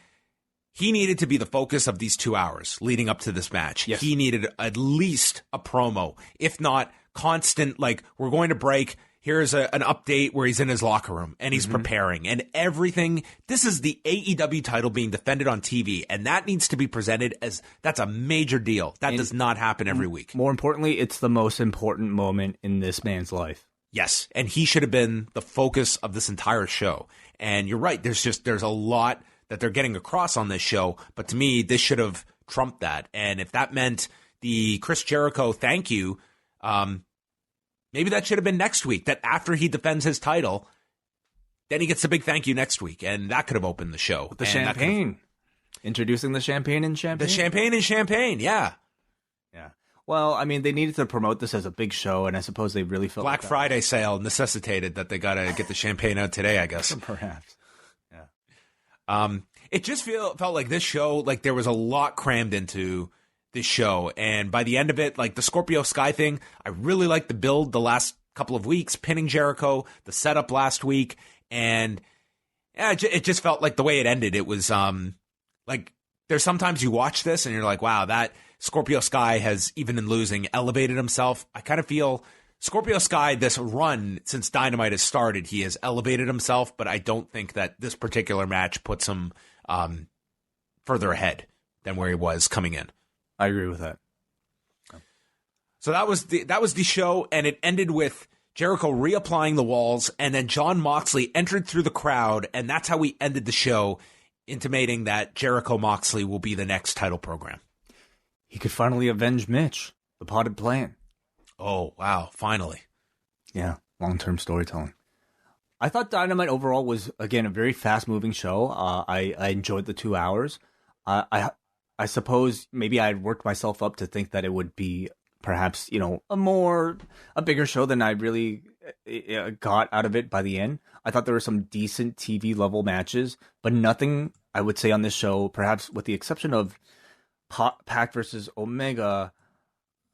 he needed to be the focus of these 2 hours leading up to this match. Yes. He needed at least a promo, if not constant, we're going to break. Here's an update where he's in his locker room and he's preparing and everything. This is the AEW title being defended on TV, and that needs to be presented as that's a major deal. That does not happen every week. More importantly, it's the most important moment in this man's life. Yes, and he should have been the focus of this entire show. And you're right, there's a lot that they're getting across on this show, but to me, this should have trumped that. And if that meant the Chris Jericho thank you, maybe that should have been next week, that after he defends his title, then he gets a big thank you next week. And that could have opened the show. With the champagne. Introducing the champagne and champagne. The champagne and champagne, yeah. Yeah. Well, I mean, they needed to promote this as a big show, and I suppose they really felt Friday sale necessitated that they got to get the champagne out today, I guess. Perhaps. Yeah. It just felt like this show, like there was a lot crammed into this show. And by the end of it, like the Scorpio Sky thing, I really liked the build the last couple of weeks, pinning Jericho, the setup last week. And yeah, it just felt like the way it ended, it was like there's sometimes you watch this and you're like, wow, that Scorpio Sky has, even in losing, elevated himself. I kind of feel Scorpio Sky, this run since Dynamite has started, he has elevated himself, but I don't think that this particular match puts him further ahead than where he was coming in. I agree with that. So that was the show, and it ended with Jericho reapplying the walls, and then Jon Moxley entered through the crowd, and that's how we ended the show, intimating that Jericho Moxley will be the next title program. He could finally avenge Mitch, the potted plant. Oh, wow, finally. Yeah, long-term storytelling. I thought Dynamite overall was, again, a very fast-moving show. I enjoyed the 2 hours. I suppose maybe I had worked myself up to think that it would be perhaps, a bigger show than I really got out of it by the end. I thought there were some decent TV-level matches, but nothing, I would say, on this show, perhaps with the exception of PAC versus Omega,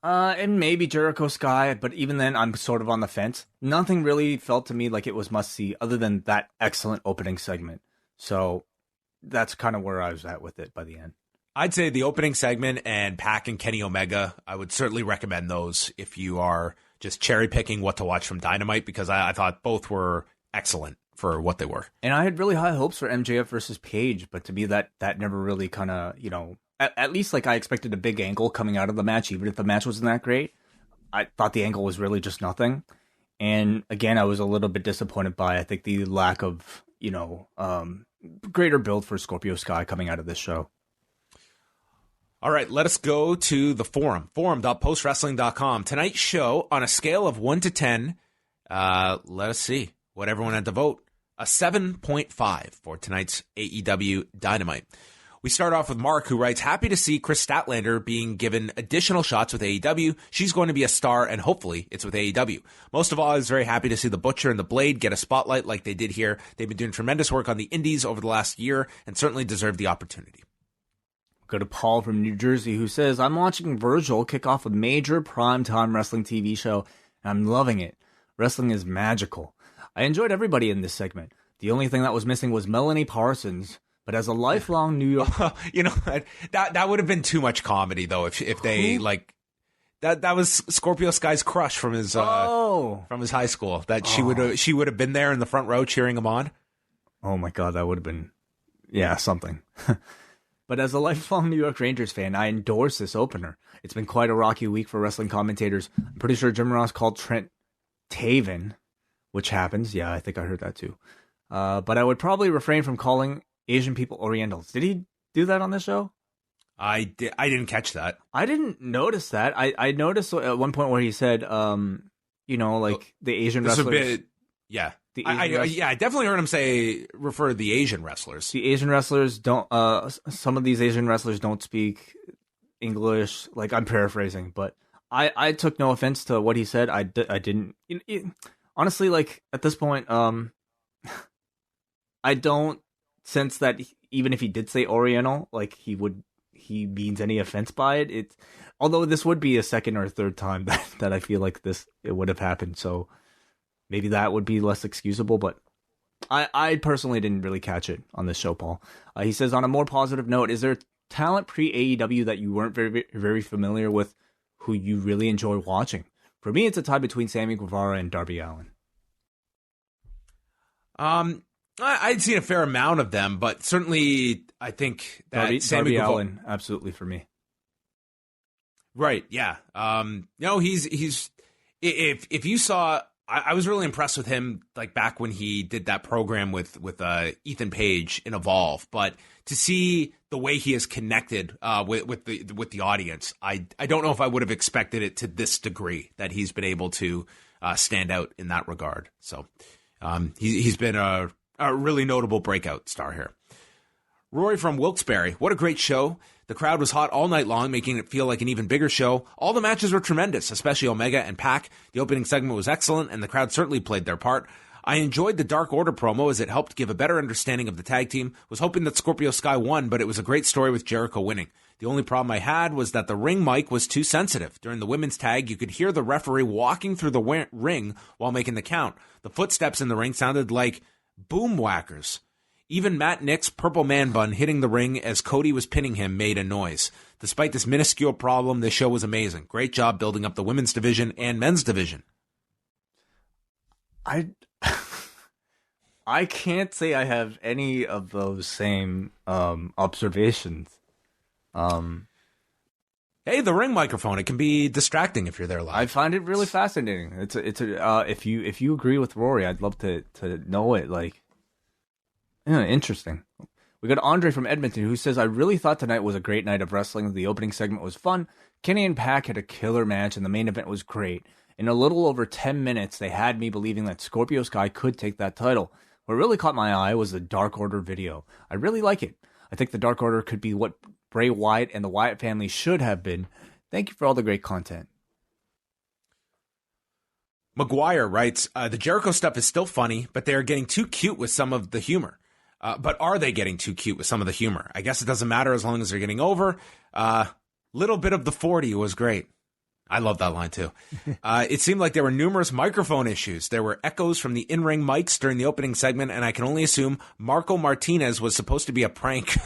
and maybe Jericho Sky, but even then, I'm sort of on the fence. Nothing really felt to me like it was must-see other than that excellent opening segment. So that's kind of where I was at with it by the end. I'd say the opening segment and PAC and Kenny Omega, I would certainly recommend those if you are just cherry-picking what to watch from Dynamite, because I thought both were excellent for what they were. And I had really high hopes for MJF versus Paige, but to me that never really kind of, at least like I expected a big angle coming out of the match, even if the match wasn't that great. I thought the angle was really just nothing. And again, I was a little bit disappointed by, I think, the lack of, greater build for Scorpio Sky coming out of this show. All right, let us go to the forum, forum.postwrestling.com. Tonight's show, on a scale of 1 to 10, let us see what everyone had to vote. A 7.5 for tonight's AEW Dynamite. We start off with Mark, who writes, happy to see Chris Statlander being given additional shots with AEW. She's going to be a star, and hopefully it's with AEW. Most of all, I was very happy to see the Butcher and the Blade get a spotlight like they did here. They've been doing tremendous work on the indies over the last year and certainly deserve the opportunity. Go to Paul from New Jersey, who says, I'm watching Virgil kick off a major primetime wrestling TV show, and I'm loving it. Wrestling is magical. I enjoyed everybody in this segment. The only thing that was missing was Melanie Parsons. But as a lifelong New York... that would have been too much comedy, though, if they, That was Scorpio Sky's crush from his high school. That she would have been there in the front row cheering him on. Oh, my God, that would have been... Yeah, something. But as a lifelong New York Rangers fan, I endorse this opener. It's been quite a rocky week for wrestling commentators. I'm pretty sure Jim Ross called Trent Taven, which happens. Yeah, I think I heard that too. But I would probably refrain from calling Asian people Orientals. Did he do that on this show? I didn't catch that. I didn't notice that. I noticed at one point where he said, the Asian wrestlers. Yeah. I definitely heard him refer to the Asian wrestlers. The Asian wrestlers don't, some of these Asian wrestlers don't speak English. Like, I'm paraphrasing, but I took no offense to what he said. I didn't, honestly, like, at this point, I don't sense that even if he did say Oriental, like, he means any offense by it. Although this would be a second or third time that I feel like it would have happened. So, maybe that would be less excusable, but I personally didn't really catch it on this show, Paul. He says, on a more positive note, is there talent pre-AEW that you weren't very, very familiar with who you really enjoy watching? For me, it's a tie between Sammy Guevara and Darby Allin. I'd seen a fair amount of them, but certainly I think that Darby Allin, absolutely for me. Right, yeah. He's if you saw... I was really impressed with him, like back when he did that program with Ethan Page in Evolve. But to see the way he has connected with the audience, I don't know if I would have expected it to this degree that he's been able to stand out in that regard. So he's been a really notable breakout star here. Rory from Wilkes-Barre, what a great show. The crowd was hot all night long, making it feel like an even bigger show. All the matches were tremendous, especially Omega and PAC. The opening segment was excellent, and the crowd certainly played their part. I enjoyed the Dark Order promo as it helped give a better understanding of the tag team. Was hoping that Scorpio Sky won, but it was a great story with Jericho winning. The only problem I had was that the ring mic was too sensitive. During the women's tag, you could hear the referee walking through the ring while making the count. The footsteps in the ring sounded like boom whackers. Even Matt Nick's purple man bun hitting the ring as Cody was pinning him made a noise. Despite this minuscule problem, this show was amazing. Great job building up the women's division and men's division. I can't say I have any of those same observations. Hey, the ring microphone, it can be distracting if you're there live. I find it really fascinating. If you agree with Rory, I'd love to know it. Like, interesting. We got Andre from Edmonton who says, I really thought tonight was a great night of wrestling. The opening segment was fun. Kenny and PAC had a killer match, and the main event was great. In a little over 10 minutes, they had me believing that Scorpio Sky could take that title. What really caught my eye was the Dark Order video. I really like it. I think the Dark Order could be what Bray Wyatt and the Wyatt family should have been. Thank you for all the great content. McGuire writes, the Jericho stuff is still funny, but they are getting too cute with some of the humor. But are they getting too cute with some of the humor? I guess it doesn't matter as long as they're getting over. Little bit of the 40 was great. I love that line too. It seemed like there were numerous microphone issues. There were echoes from the in-ring mics during the opening segment, and I can only assume Marco Martinez was supposed to be a prank.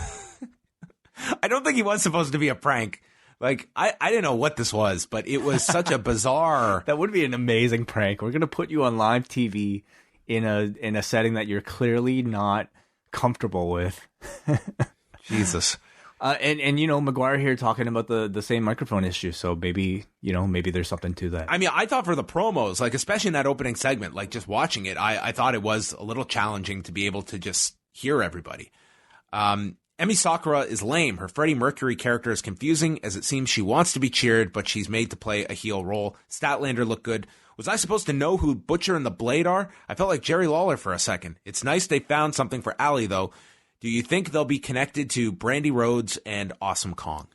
I don't think he was supposed to be a prank. Like, I didn't know what this was, but it was such a bizarre... That would be an amazing prank. We're going to put you on live TV in a setting that you're clearly not comfortable with. Jesus. And McGuire here talking about the same microphone issue, so maybe there's something to that. I mean, I thought for the promos, like especially in that opening segment, like just watching it, I thought it was a little challenging to be able to just hear everybody. Emmy Sakura is lame. Her Freddie Mercury character is confusing as it seems she wants to be cheered, but she's made to play a heel role. Statlander looked good. Was I supposed to know who Butcher and the Blade are? I felt like Jerry Lawler for a second. It's nice they found something for Allie, though. Do you think they'll be connected to Brandy Rhodes and Awesome Kong?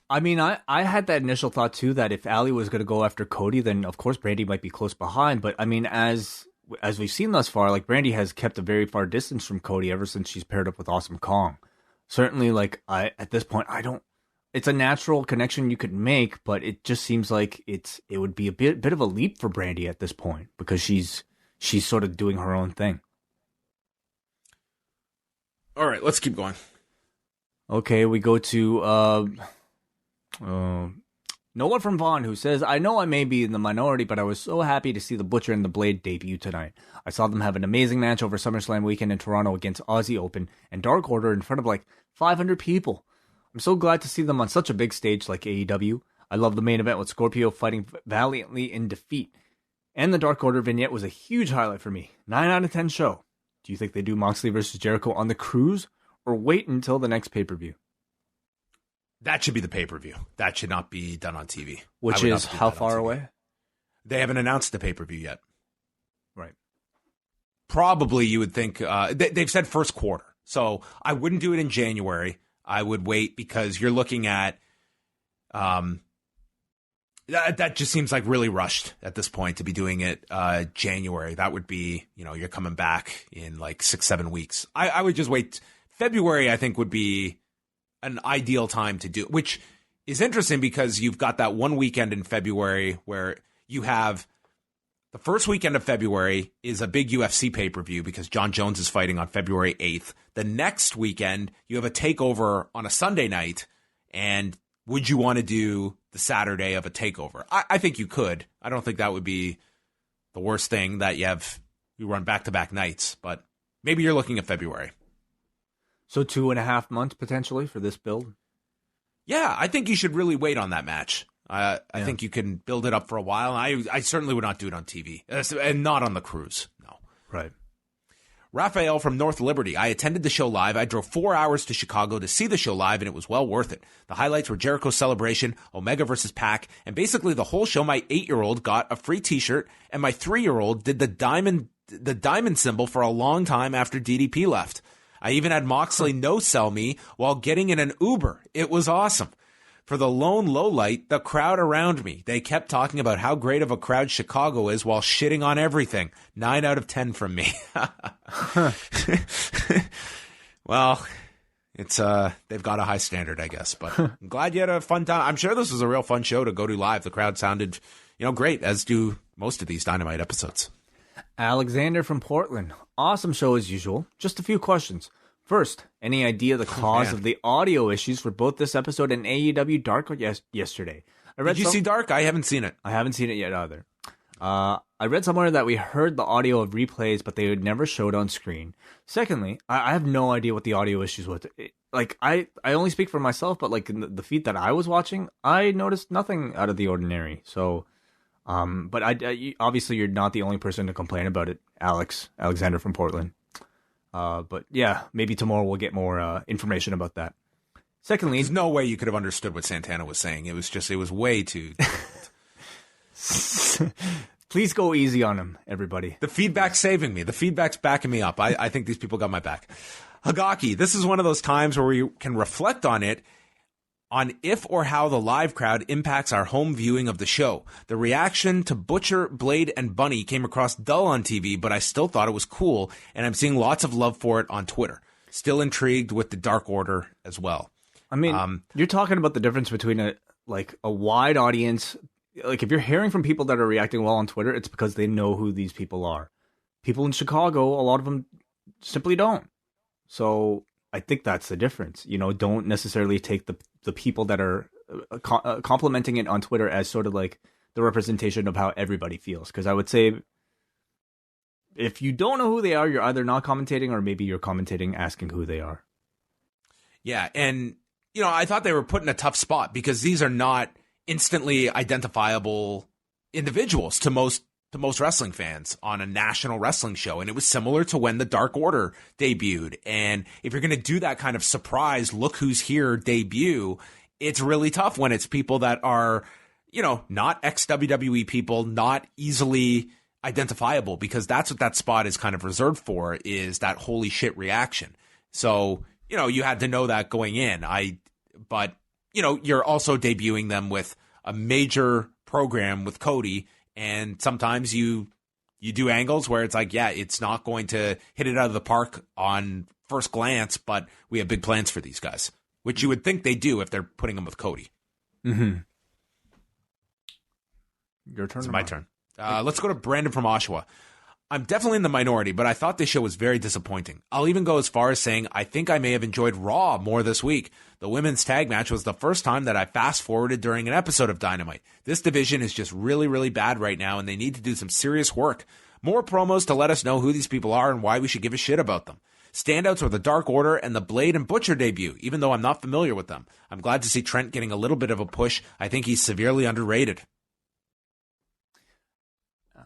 I mean, I had that initial thought, too, that if Allie was going to go after Cody, then, of course, Brandy might be close behind. But, I mean, as we've seen thus far, like, Brandy has kept a very far distance from Cody ever since she's paired up with Awesome Kong. Certainly, like, at this point, it's a natural connection you could make, but it just seems like it would be a bit of a leap for Brandy at this point because she's sort of doing her own thing. All right, let's keep going. Okay, we go to Noah from Vaughn, who says, I know I may be in the minority, but I was so happy to see the Butcher and the Blade debut tonight. I saw them have an amazing match over SummerSlam weekend in Toronto against Aussie Open and Dark Order in front of like 500 people. I'm so glad to see them on such a big stage like AEW. I love the main event with Scorpio fighting valiantly in defeat. And the Dark Order vignette was a huge highlight for me. 9 out of 10 show. Do you think they do Moxley versus Jericho on the cruise or wait until the next pay-per-view? That should be the pay-per-view. That should not be done on TV. Which is how far away? They haven't announced the pay-per-view yet. Right. Probably you would think, they've said first quarter. So I wouldn't do it in January. I would wait because you're looking at, that just seems like really rushed at this point to be doing it January. That would be, you're coming back in like 6-7 weeks. I would just wait. February, I think, would be an ideal time to do, which is interesting because you've got that one weekend in February where you have the first weekend of February is a big UFC pay-per-view because John Jones is fighting on February 8th. The next weekend, you have a takeover on a Sunday night. And would you want to do the Saturday of a takeover? I think you could. I don't think that would be the worst thing that you run back-to-back nights, but maybe you're looking at February. So 2.5 months potentially for this build? Yeah, I think you should really wait on that match. I think you can build it up for a while. I certainly would not do it on TV, and not on the cruise. No. Right. Raphael from North Liberty. I attended the show live. I drove 4 hours to Chicago to see the show live, and it was well worth it. The highlights were Jericho's celebration, Omega versus PAC, and basically the whole show. My 8-year-old got a free T-shirt, and my 3-year-old did the diamond symbol for a long time after DDP left. I even had Moxley no-sell me while getting in an Uber. It was awesome. For the lone lowlight, the crowd around me. They kept talking about how great of a crowd Chicago is while shitting on everything. 9 out of 10 from me. Well, it's they've got a high standard, I guess. But I'm glad you had a fun time. I'm sure this was a real fun show to go to live. The crowd sounded, great, as do most of these Dynamite episodes. Alexander from Portland. Awesome show as usual. Just a few questions. First, any idea the cause of the audio issues for both this episode and AEW Dark yesterday? Did you see Dark? I haven't seen it. I haven't seen it yet either. I read somewhere that we heard the audio of replays, but they would never show it on screen. Secondly, I have no idea what the audio issues was. I only speak for myself, but like in the feed that I was watching, I noticed nothing out of the ordinary. So, but obviously you're not the only person to complain about it, Alexander from Portland. But yeah, maybe tomorrow we'll get more information about that. Secondly, there's no way you could have understood what Santana was saying. It was way too. Please go easy on him, everybody. The feedback's saving me. The feedback's backing me up. I think these people got my back. Hagaki, this is one of those times where we can reflect on if or how the live crowd impacts our home viewing of the show. The reaction to Butcher, Blade, and Bunny came across dull on TV, but I still thought it was cool, and I'm seeing lots of love for it on Twitter. Still intrigued with the Dark Order as well. I mean, you're talking about the difference between a wide audience. Like, if you're hearing from people that are reacting well on Twitter, it's because they know who these people are. People in Chicago, a lot of them simply don't. So I think that's the difference. Don't necessarily take the people that are complimenting it on Twitter as sort of like the representation of how everybody feels. Because I would say if you don't know who they are, you're either not commentating or maybe you're commentating asking who they are. Yeah, and I thought they were put in a tough spot because these are not instantly identifiable individuals to most wrestling fans on a national wrestling show. And it was similar to when the Dark Order debuted. And if you're going to do that kind of surprise, look who's here debut, it's really tough when it's people that are, not ex-WWE people, not easily identifiable, because that's what that spot is kind of reserved for, is that holy shit reaction. So, you had to know that going in. But you're also debuting them with a major program with Cody. And sometimes you do angles where it's like, yeah, it's not going to hit it out of the park on first glance, but we have big plans for these guys, which you would think they do if they're putting them with Cody. Mm-hmm. Your turn. It's my turn. Let's go to Brandon from Oshawa. I'm definitely in the minority, but I thought this show was very disappointing. I'll even go as far as saying I think I may have enjoyed Raw more this week. The women's tag match was the first time that I fast-forwarded during an episode of Dynamite. This division is just really, really bad right now, and they need to do some serious work. More promos to let us know who these people are and why we should give a shit about them. Standouts were the Dark Order and the Blade and Butcher debut, even though I'm not familiar with them. I'm glad to see Trent getting a little bit of a push. I think he's severely underrated.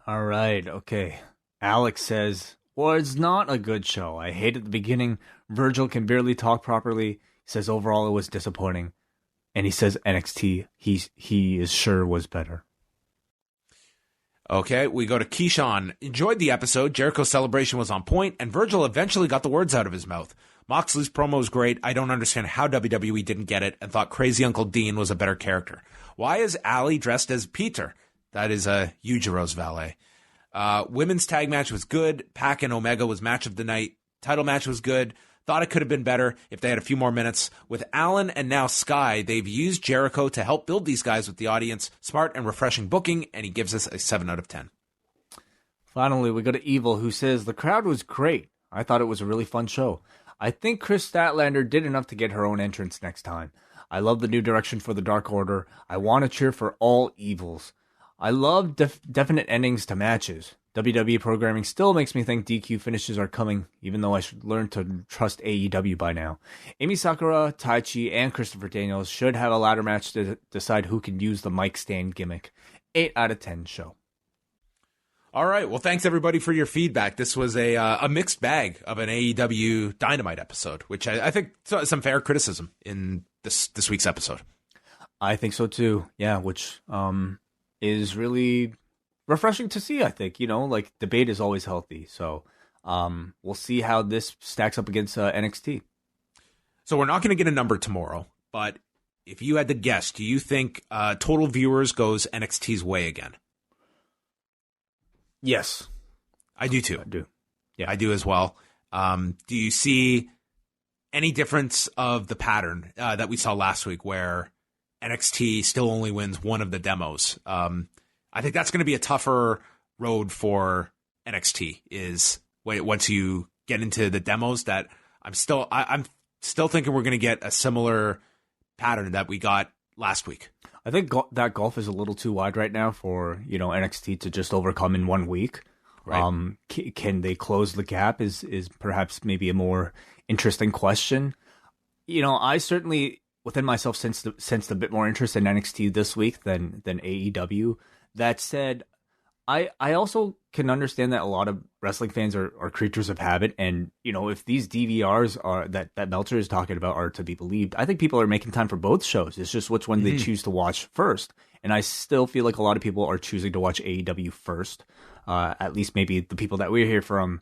All right, okay. Alex says, well, it's not a good show. I hate at the beginning. Virgil can barely talk properly. He says overall it was disappointing. And he says NXT, he is sure was better. Okay, we go to Keyshawn. Enjoyed the episode. Jericho's celebration was on point, and Virgil eventually got the words out of his mouth. Moxley's promo was great. I don't understand how WWE didn't get it and thought Crazy Uncle Dean was a better character. Why is Allie dressed as Peter? That is Yujiro's valet. Women's tag match was good. PAC and Omega was match of the night. Title match was good. Thought it could have been better if they had a few more minutes. With Allen and now Sky, they've used Jericho to help build these guys with the audience. Smart and refreshing booking, and he gives us a 7 out of 10. Finally, we go to Evil, who says, the crowd was great. I thought it was a really fun show. I think Chris Statlander did enough to get her own entrance next time. I love the new direction for the Dark Order. I want to cheer for all Evils. I love definite endings to matches. WWE programming still makes me think DQ finishes are coming, even though I should learn to trust AEW by now. Amy Sakura, Taichi, and Christopher Daniels should have a ladder match to decide who can use the mic stand gimmick. 8 out of 10 show. All right. Well, thanks everybody for your feedback. This was a mixed bag of an AEW Dynamite episode, which I think some fair criticism in this week's episode. I think so too. Yeah, which is really refreshing to see, I think. Debate is always healthy. So we'll see how this stacks up against NXT. So we're not going to get a number tomorrow, but if you had to guess, do you think total viewers goes NXT's way again? Yes. I do too. I do. Yeah. I do as well. Do you see any difference of the pattern that we saw last week where NXT still only wins one of the demos? I think that's going to be a tougher road for NXT is once you get into the demos that I'm still thinking we're going to get a similar pattern that we got last week. I think that gulf is a little too wide right now for, NXT to just overcome in 1 week. Right. Can they close the gap is perhaps maybe a more interesting question. I certainly within myself sensed a bit more interest in NXT this week than AEW. That said, I also can understand that a lot of wrestling fans are creatures of habit, and if these DVRs are that Meltzer is talking about are to be believed, I think people are making time for both shows. It's just which one they choose to watch first, and I still feel like a lot of people are choosing to watch AEW first. At least maybe the people that we hear from,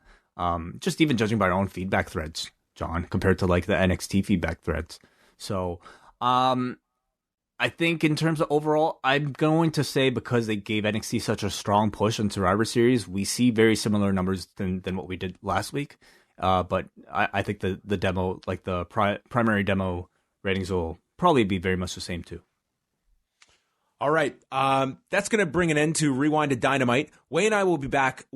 just even judging by our own feedback threads, John, compared to like the NXT feedback threads. So, I think in terms of overall, I'm going to say because they gave NXT such a strong push in Survivor Series, we see very similar numbers than what we did last week. But I think the demo, like the primary demo ratings will probably be very much the same too. All right. That's going to bring an end to Rewind-A-Dynamite. Wai and I will be back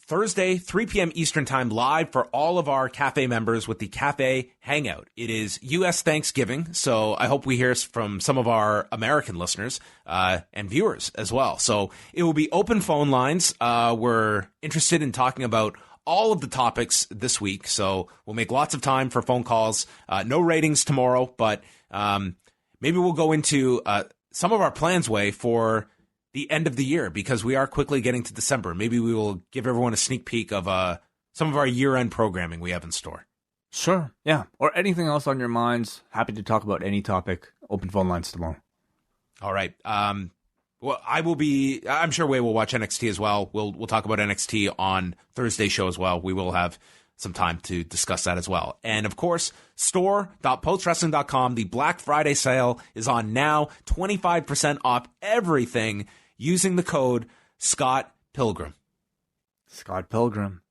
Thursday, 3 p.m. Eastern Time, live for all of our Cafe members with the Cafe Hangout. It is U.S. Thanksgiving, so I hope we hear from some of our American listeners and viewers as well. So it will be open phone lines. We're interested in talking about all of the topics this week, so we'll make lots of time for phone calls. No ratings tomorrow, but maybe we'll go into some of our plans, Wai, for the end of the year, because we are quickly getting to December. Maybe we will give everyone a sneak peek of some of our year-end programming we have in store. Sure, yeah. Or anything else on your minds. Happy to talk about any topic. Open phone lines tomorrow. All right. Well, I'm sure Wai will watch NXT as well. We'll talk about NXT on Thursday's show as well. We will have some time to discuss that as well. And of course, store.postwrestling.com. The Black Friday sale is on now. 25% off everything using the code Scott Pilgrim. Scott Pilgrim.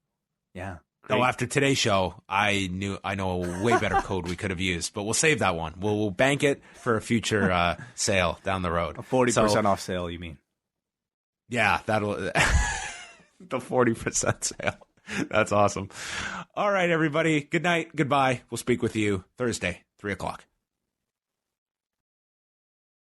Yeah. Though after today's show, I know a way better code we could have used, but we'll save that one. We'll bank it for a future sale down the road. A 40% off sale, you mean? Yeah, that'll the 40% sale. That's awesome. All right, everybody. Good night. Goodbye. We'll speak with you Thursday, 3 o'clock.